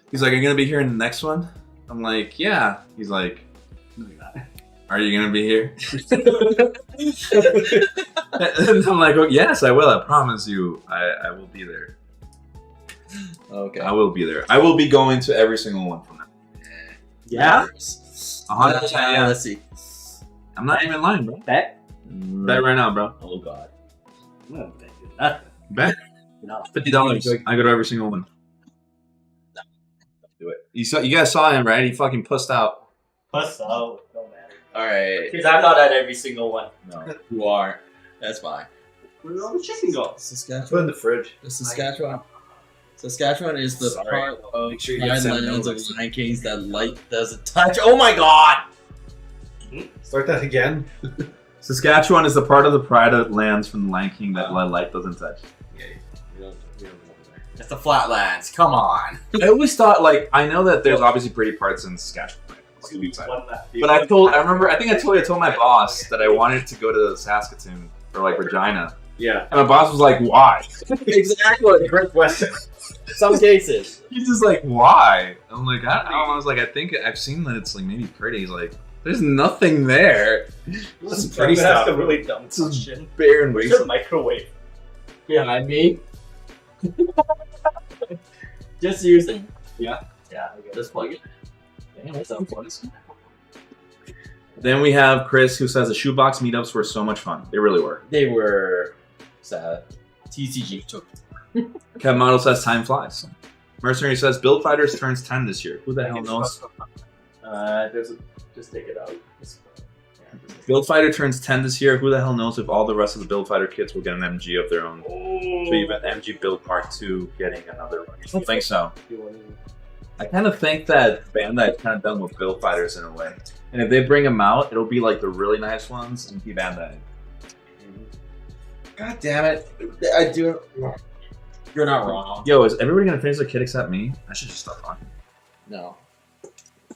He's like, "Are you gonna be here in the next one?" I'm like, "Yeah." He's like, No, you're not. "Are you gonna be here?" And I'm like, "Oh, yes, I will. I promise you, I will be there. Okay. I will be there. I will be going to every single one from now." Yeah? 100%, yeah. Let's see. I'm not even lying, bro. Bet? Bet right now, bro. Oh god. I'm gonna bet you nothing. Bet No. $50. I go to every single one. Do it. You guys saw him, right? He fucking pussed out. Plus, oh, no matter. Alright. Because I'm not at every single one. No, you are. That's fine. Where did all the chicken go? Put it in Saskatchewan. the fridge. Saskatchewan is the Sorry. part of Make sure you get Pride some Lands of notes. Lion Kings that light doesn't touch. Oh my god! Start that again. Saskatchewan is the part of the private lands from the Lion King that light doesn't touch. Yeah, we don't go there. It's the Flatlands. Come on. I always thought, like, I know that there's obviously pretty parts in Saskatchewan. One left. But I told my boss that I wanted to go to Saskatoon or like Regina. Yeah. And my boss was like, why? Exactly. Great question. Some cases. He's just like, why? I'm like, I don't know. I was like, I think I've seen that it's like maybe pretty. He's like, There's nothing there. This is pretty That's stuff. a really dumb This is question. barren Where's waste. your microwave? Behind me. Just using. Yeah. Just plug it. Damn, that sounds fun. Then we have Chris who says the shoebox meetups were so much fun. They really were. They were sad. TCG took. Kevin Model says time flies. Mercenary says Build Fighters turns 10 this year. Who the hell knows? Just take it out. Build Fighter turns 10 this year. Who the hell knows if all the rest of the Build Fighter kids will get an MG of their own? So even MG Build Part 2 getting another one. I don't think so. I kind of think that Bandai is kind of done with Build Fighters in a way. And if they bring them out, it'll be like the really nice ones and keep Bandai. God damn it! I do. You're not wrong. Yo, is everybody gonna finish the kid except me? I should just stop talking. No.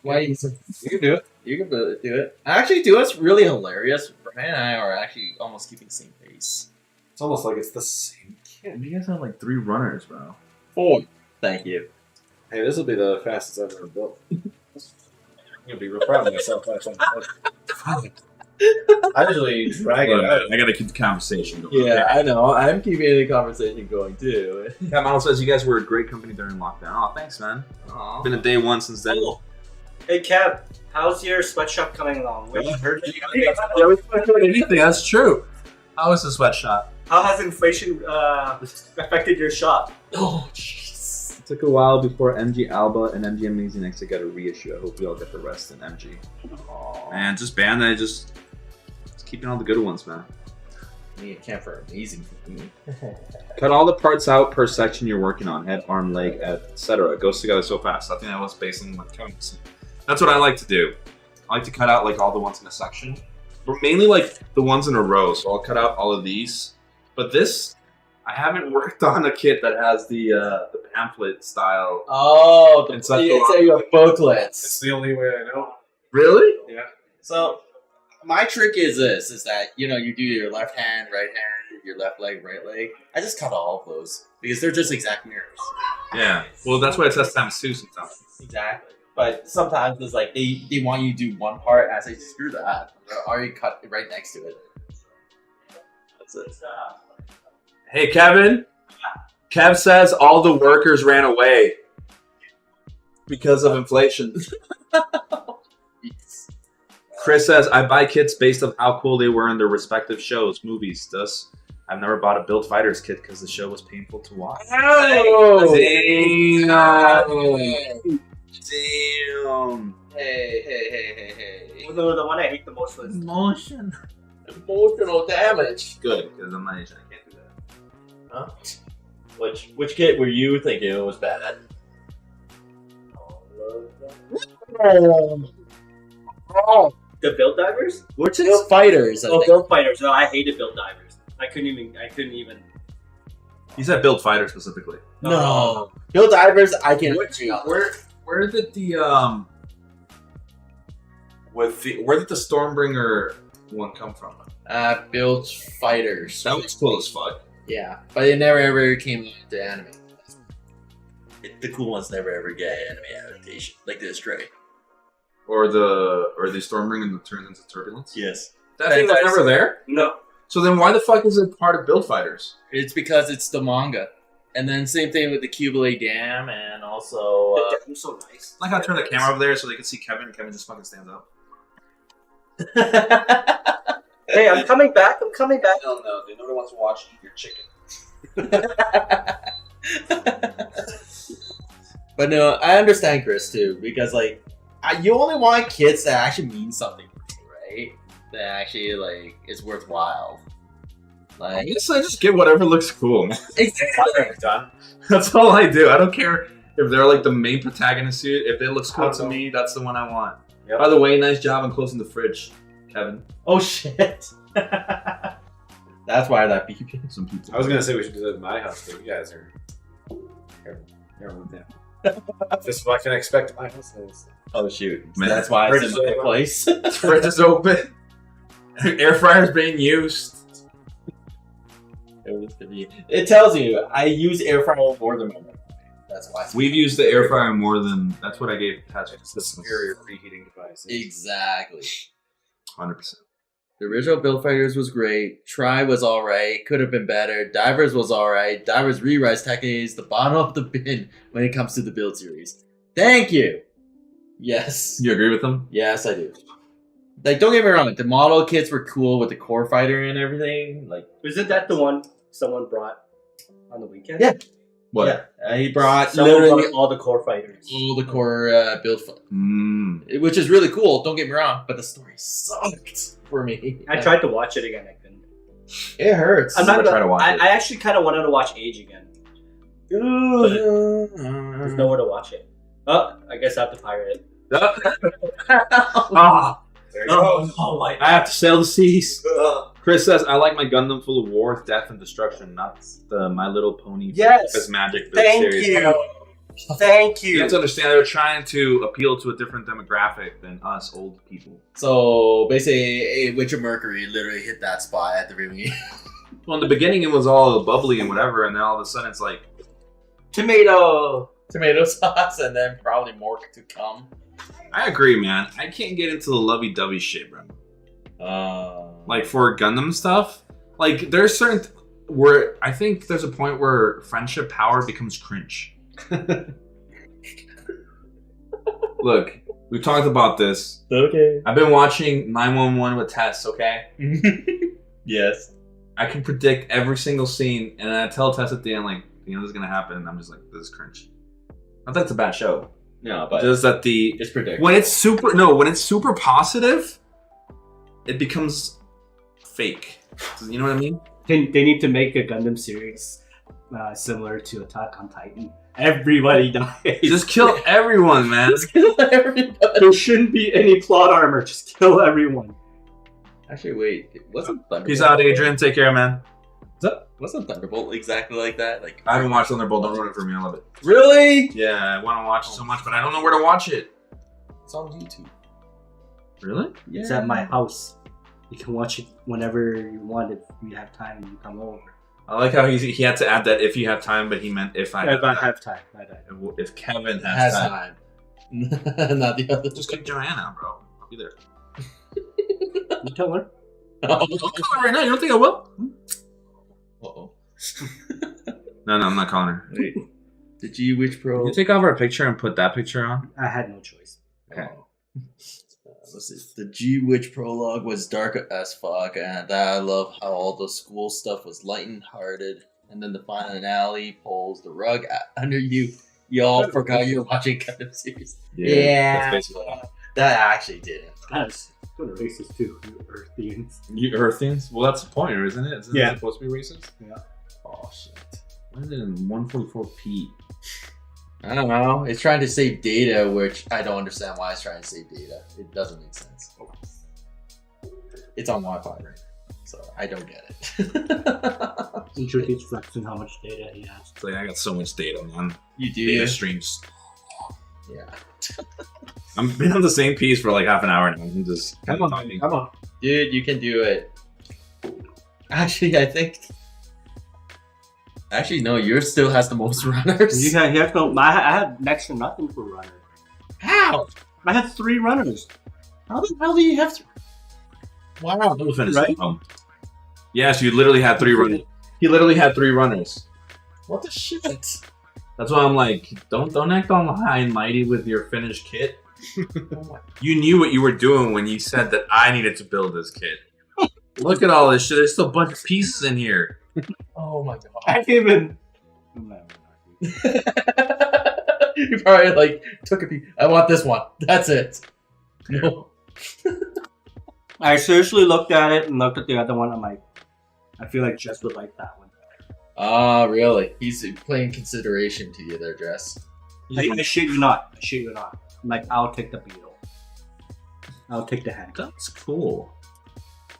Why you can do it. You can do it. Actually, it's really hilarious. Brian and I are actually almost keeping the same pace. It's almost like it's the same kid. Yeah, you guys have like 3 runners, bro. 4. Thank you. Hey, this will be the fastest I've ever built. I'm gonna be real proud of myself. I usually drag it out. I gotta keep the conversation going. Yeah, I know. I'm keeping the conversation going too. Cat Model says you guys were a great company during lockdown. Oh, thanks, man. Aw. Been a day one since then. Hey, Kev, how's your sweatshop coming along? We heard you. Yeah, we haven't heard anything. That's true. How is the sweatshop? How has inflation affected your shop? Oh, jeez. It took a while before MG Alba and MG Amazing X to get a reissue. I hope we all get the rest in MG. Man, just Bandai, just keeping all the good ones, man. I need a camp for amazing for me. Cut all the parts out per section you're working on, head, arm, leg, etc. It goes together so fast. I think that was based on what Kevin said. That's what I like to do. I like to cut out like all the ones in a section, but mainly like the ones in a row. So I'll cut out all of these. But this, I haven't worked on a kit that has the pamphlet style. Oh, It's like your It's booklets. the only way I know. Really? Yeah. So, my trick is this: is that you do your left hand, right hand, your left leg, right leg. I just cut all of those because they're just exact mirrors. Yeah. Well, that's why it says times 2 sometimes. Exactly. But sometimes it's like they want you to do one part, and I say screw that. I already cut it right next to it. That's it. Hey, Kevin. Kev says all the workers ran away because of inflation. Chris says, I buy kits based on how cool they were in their respective shows, movies. Thus, I've never bought a Build Fighters kit because the show was painful to watch. Oh, Damn. Hey. The one I hate the most was Emotional damage. Good, because I'm not Asian. I can't do that. Huh? Which kit were you thinking was bad? the Build Divers. Which is fighters? I Oh, think. Build Fighters. No, I hated Build Divers. I couldn't even. He said Build Fighter specifically. No, Build Divers. I can. Where did the where did the Stormbringer one come from? Build Fighters. That was cool as fuck. Yeah, but it never ever came to anime. The cool ones never ever get anime adaptation, like the Stray. Or the Stormbringer that turns into Turbulence. Yes. That thing was never there. No. So then why the fuck is it part of Build Fighters? It's because it's the manga. And then same thing with the Cubile Dam and also... The dam's so nice. Like I turn the camera over there so they can see Kevin. Kevin just fucking stands up. Hey, I'm coming back. I'm coming back. Hell no, they know they want to watch your chicken. But no, I understand Chris too, because like, you only want kids that actually mean something to you, right? That actually like is worthwhile. I Like, guess I just get whatever looks cool. exactly. Done. That's all I do. I don't care if they're like the main protagonist suit. If it looks cool to me, that's the one I want. Yep. By the way, nice job on closing the fridge, Kevin. Oh shit. That's why that beep. Some people. I was gonna say we should do that at my house, but you guys are. Here, down. This is what I can expect at my house. Oh shoot. Man, That's why it's in fridge my is place. The fridge is open. Air fryer's being used. It tells you I use air fryer more than my microwave. That's why. We've used the air fryer more than that's what I gave Patrick. It's the superior preheating device. Exactly. 100%. The original Build Fighters was great. Try was alright. Could have been better. Divers was alright. Divers Re-Rise technically is the bottom of the bin when it comes to the build series. Thank you. Yes. You agree with them? Yes, I do. Like, don't get me wrong. The model kits were cool with the core fighter and everything. Like, Isn't that the one someone brought on the weekend? Yeah. What? yeah, he brought Someone literally brought all the core fighters. all the core which is really cool. Don't get me wrong, but the story sucked for me. I tried to watch it again. I couldn't. It hurts. I'm not gonna try to watch it. I actually kind of wanted to watch Age again. There's nowhere to watch it. Oh, I guess I have to pirate it. Ah, There you go. Oh my! I have to sail the seas. Chris says, I like my Gundam full of war, death, and destruction, not the My Little Pony Yes. as magic build Thank series. you. Thank You you. have to understand they're trying to appeal to a different demographic than us old people. So basically, Witcher Mercury literally hit that spot at the beginning. Well, in the beginning it was all bubbly and whatever, and then all of a sudden it's like, Tomato. Tomato sauce, and then probably more to come. I agree, man. I can't get into the lovey-dovey shit, bro. Like for Gundam stuff, like there's certain where I think there's a point where friendship power becomes cringe. Look, we've talked about this. Okay. I've been watching 911 with Tess, okay? Yes. I can predict every single scene, and I tell Tess at the end, like, you know, this is gonna happen, and I'm just like, this is cringe. Not that it's a bad show. No, but Just that the it's predictable. when it's super positive, it becomes fake. You know what I mean? They need to make a Gundam series similar to Attack on Titan. Everybody dies. Just kill everyone, man. Everybody. There shouldn't be any plot armor. Just kill everyone. Actually, wait. It wasn't Thunderbolt. Peace out, Adrian. Take care, man. Wasn't Thunderbolt exactly like that? Like, I haven't watched Thunderbolt. Don't ruin it for me. I love it. really? Yeah, I want to watch it so much, but I don't know where to watch it. It's on YouTube. Really? Yeah. It's at my house. You can watch it whenever you want if you have time and you come over. I like how he had to add that if you have time, but he meant if I If I have time. if Kevin Has has time. time. Not the other. Just kick Joanna, bro. I'll be there. You tell her. I'll call her right now. You don't think I will? Uh-oh. No, I'm not calling her. Wait. The G Witch Pro. Can you take off our picture and put that picture on? I had no choice. Okay. Let's see. The G Witch prologue was dark as fuck, and I love how all the school stuff was light and hearted. And then the finale pulls the rug under you. Y'all forgot you were watching Gundam series. Yeah. That's basically it. That actually didn't. That's kind of racist too. You Earthians. You Earthians? Well, that's the point, isn't it? Isn't Yeah. it supposed to be racist? Yeah. Oh, shit. Why is it in 144p? I don't know. It's trying to save data, which I don't understand why it's trying to save data. It doesn't make sense. It's on Wi-Fi right now, so I don't get it. I'm sure he's flexing how much data he has. It's like, I got so much data, man. You do? Data streams. Yeah. I've been on the same piece for like half an hour now. I'm just Come on, talking. come on. Dude, you can do it. Actually, I think... Actually, no, yours still has the most runners. You have no. I had next to nothing for runner. How? I had 3 runners. How the hell do you have to... Wow, elephant Right? Yes, you literally had 3 runners. He literally had 3 runners. What the shit? That's why I'm like, don't act all high and mighty with your finished kit. You knew what you were doing when you said that I needed to build this kit. Look at all this shit. There's still a bunch of pieces in here. Oh my god. I can't even. You probably like took a piece. I want this one. That's it. No. I seriously looked at it and looked at the other one. I'm like, I feel like Jess would like that one. Ah, really? He's playing consideration to you there, Jess. I shit you not. I shit you not. I'm like, I'll take the beetle. I'll take the hand. That's cool.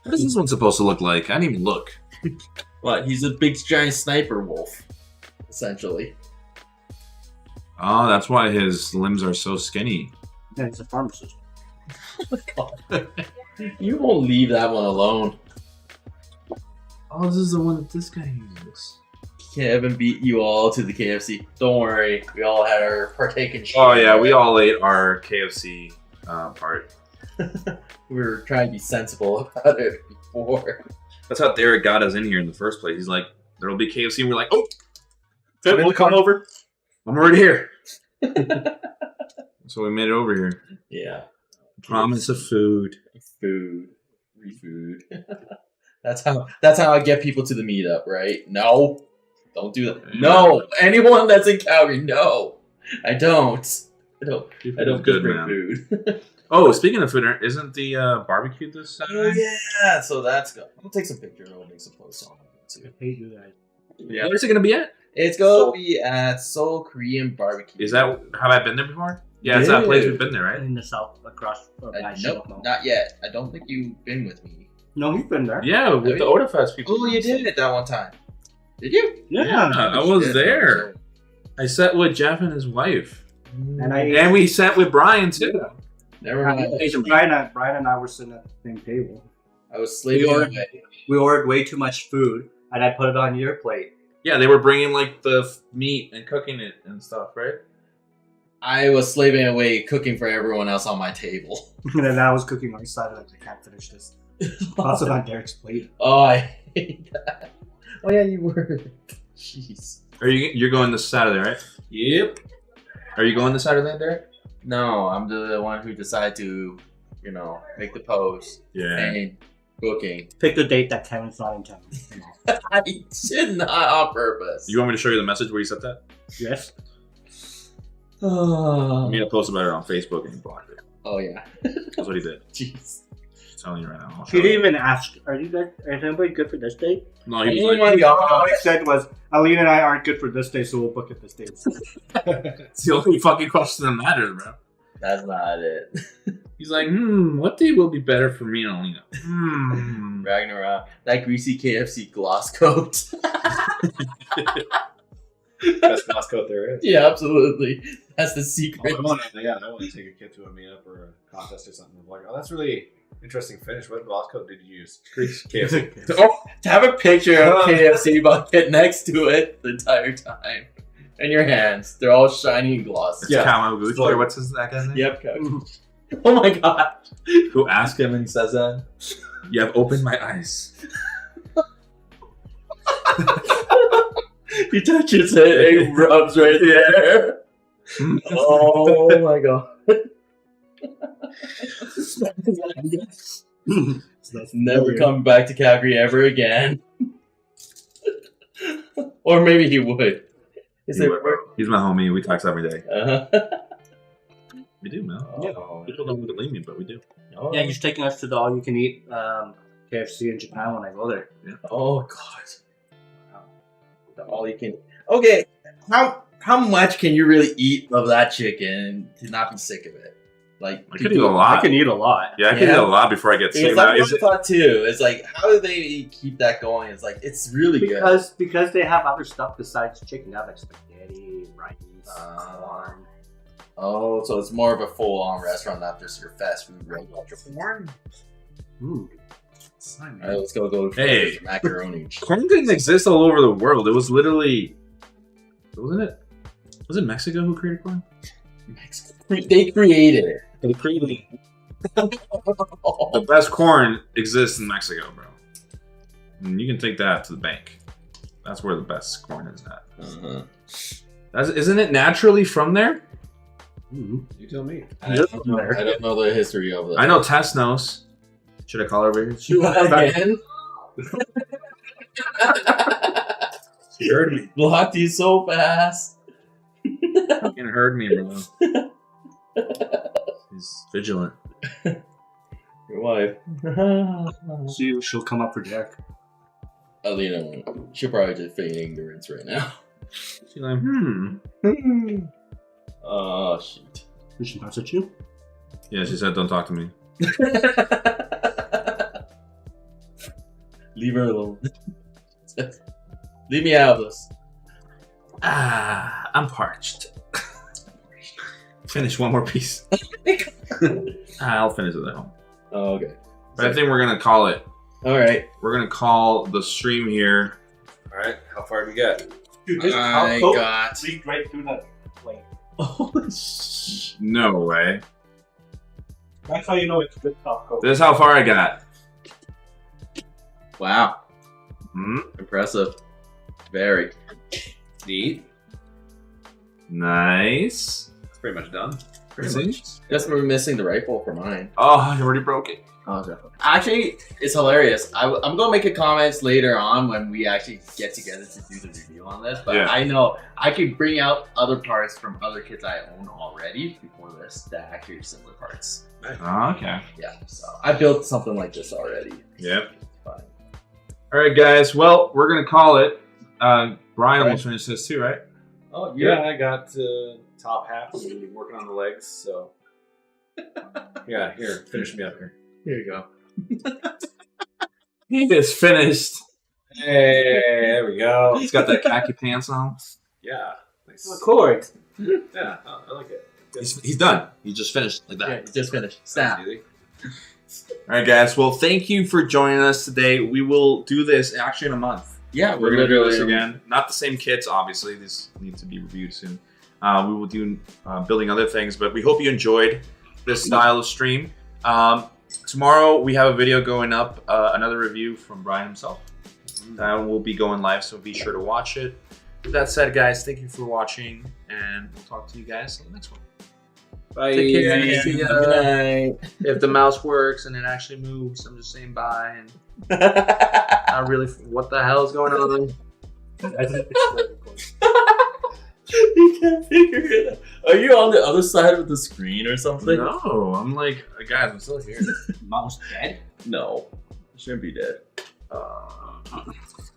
What is this one supposed to look like? I didn't even look. What? He's a big giant sniper wolf, essentially. Oh, that's why his limbs are so skinny. Yeah, he's a pharmacist. You won't leave that one alone. Oh, this is the one that this guy uses. Kevin beat you all to the KFC. Don't worry, we all had our partaken share. Oh yeah, we all ate our KFC part. We were trying to be sensible about it before. That's how Derek got us in here in the first place. He's like, "There'll be KFC," and we're like, "Oh, we'll come over. I'm already here." So we made it over here. Yeah. Promise of food. Food. Free food. That's how I get people to the meetup, right? No. Don't do that. No. Anyone that's in Calgary, no. I don't. I don't Good, bring man. food. Oh, speaking of food, isn't the barbecue this Oh Saturday? yeah. So that's good. I'm gonna take some pictures and we'll make some posts on it too. Hey, you guys. Yeah. Where's it gonna be at? It's gonna be at Seoul Korean Barbecue. Is that have I been there before? Yeah, it's that place we've been there, right? In the south, across. Nope, not yet. I don't think you've been with me. No, you've been there. Yeah, with the Odafest people. Oh, you did it that one time. Did you? Yeah. I was there. I sat with Jeff and his wife, And we sat with Brian too. Never mind. Brian and I were sitting at the same table. I was slaving away. We ordered way too much food, and I put it on your plate. Yeah, they were bringing like the meat and cooking it and stuff, right? I was slaving away cooking for everyone else on my table. And then I was cooking on the side, like, I can't finish this. Toss it on Derek's plate. Oh, I hate that. Oh yeah, you were. Jeez. You're going this Saturday, right? Yep. Are you going this Saturday, Derek? No, I'm the one who decided to, make the post Yeah. and booking. Pick the date that Kevin's not in town. I did not on purpose. You want me to show you the message where you said that? Yes. Oh, I'm gonna post about it on Facebook and he blocked it. oh yeah. That's what he did. Jeez. I'm telling you right now. I'll He show didn't you. even ask, is anybody good for this date? No, he Oh was my like, god. All he said was, Aline and I aren't good for this day, so we'll book it this day. it's the only fucking question that matters, bro. That's not it. He's like, what day will be better for me and Alina? Ragnarok. That greasy KFC gloss coat. Best gloss coat there is. Yeah, absolutely. That's the I secret. want to take a kid to a meetup or a contest or something. I'm like, oh, that's really interesting finish. What gloss coat did you use? KFC. Oh, to have a picture of KFC bucket next to it the entire time. And your hands. They're all shiny and glossy. It's Kawaguchi, or what's that guy's name? Yep, coach. Oh my god. Who asked him and he says that? You have opened my eyes. He touches it and rubs right there. Oh my god. Never come back to Calgary ever again. Or maybe he would. Is it He's my homie. We talk every day. We do, man. Oh, People don't believe me, but we do. oh. Yeah, he's taking us to the all-you-can-eat KFC in Japan when I go there. Oh god. Wow. All you can. Okay, how much can you really eat of that chicken to not be sick of it? Like I could eat a lot. I can eat a lot. Yeah, I could eat a lot before I get sick. Because that's what I thought too. It's like, how do they keep that going? It's like, it's really good. Because they have other stuff besides chicken. They have like spaghetti, rice, corn. Oh, so it's more of a full-on restaurant, not just your fast food regular. Ooh. Alright, let's go Hey. macaroni. Corn didn't exist all over the world. It was literally, wasn't it? Was it Mexico who created corn? They created it. They created it. The best corn exists in Mexico, bro. And you can take that to the bank. That's where the best corn is at. Isn't it naturally from there? Mm-hmm. You tell me. I don't know the history of it. I know Tess knows. Should I call her over here? You again? She heard me. Blocked you so fast. Fucking heard me, bro. She's vigilant. Your wife. She'll come up for Derek. Alina, she'll probably just feign ignorance right now. She's like, Oh, shoot. Did she message you? Yeah, she said, don't talk to me. Leave her alone. Leave me out of this. I'm parched. Finish one more piece. I'll finish it at home. Oh, okay. But I think we're going to call it. All right. We're going to call the stream here All right, how far do we get? Dude, this I coat got. leaked right through that plate. Holy sh! No way. That's how you know it's good top coat. This is how far I got. Wow, Hmm? impressive. Very. Neat. Nice. It's pretty much done. Pretty much. Guess we're missing the rifle for mine. Oh, I already broke it. Oh, definitely. Actually, it's hilarious. I'm gonna make a comment later on when we actually get together to do the review on this. But Yeah. I know I could bring out other parts from other kits I own already before this that actually are similar parts. Oh, okay. Yeah, so I built something like this already. Yep. Fine. All right, guys. Well, we're gonna call it. Brian almost finished this too, right? Oh yeah, I got top half. I'm gonna be working on the legs, so yeah. Here, finish me up here. Here you go. He is finished. Hey, there we go. He's got that khaki pants on. Yeah, nice. Record. Yeah, I like it. He's done. He just finished like that. Yeah, you just finished. Sounds Snap. easy. All right, guys. Well, thank you for joining us today. We will do this actually in a month. Yeah, We're gonna do this again. Not the same kits, obviously. These need to be reviewed soon. We will do building other things, but we hope you enjoyed this style of stream. Tomorrow we have a video going up, another review from Brian himself. That will be going live, so be sure to watch it. With that said, guys, thank you for watching, and we'll talk to you guys in the next one. Bye. Take care. Yeah. See ya. Good night. If the mouse works and it actually moves, I'm just saying bye. And not really. What the hell is going on? I didn't fix the record. You can't figure it out. Are you on the other side of the screen or something? No, I'm like, guys, I'm still here. Mouse dead? No. You shouldn't be dead.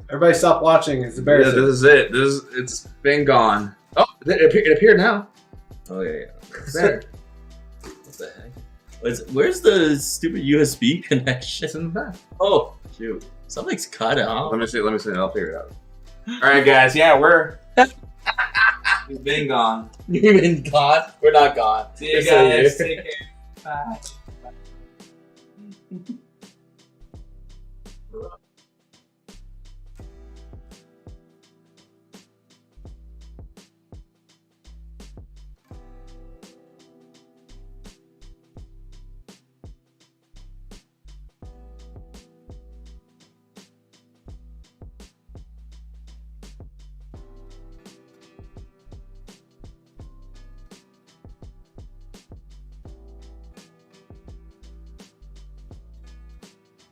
Everybody, stop watching. It's Yeah, embarrassing. this is it. It's been gone. Oh, it appeared now. Oh, yeah. There. What the heck? Where's the stupid USB connection? It's in the back. Oh, shoot. Something's cut out. Let me see. I'll figure it out. All right, guys. Yeah, we've been gone. You've been gone? We're not gone. See you We're still guys. here. Take care. Bye.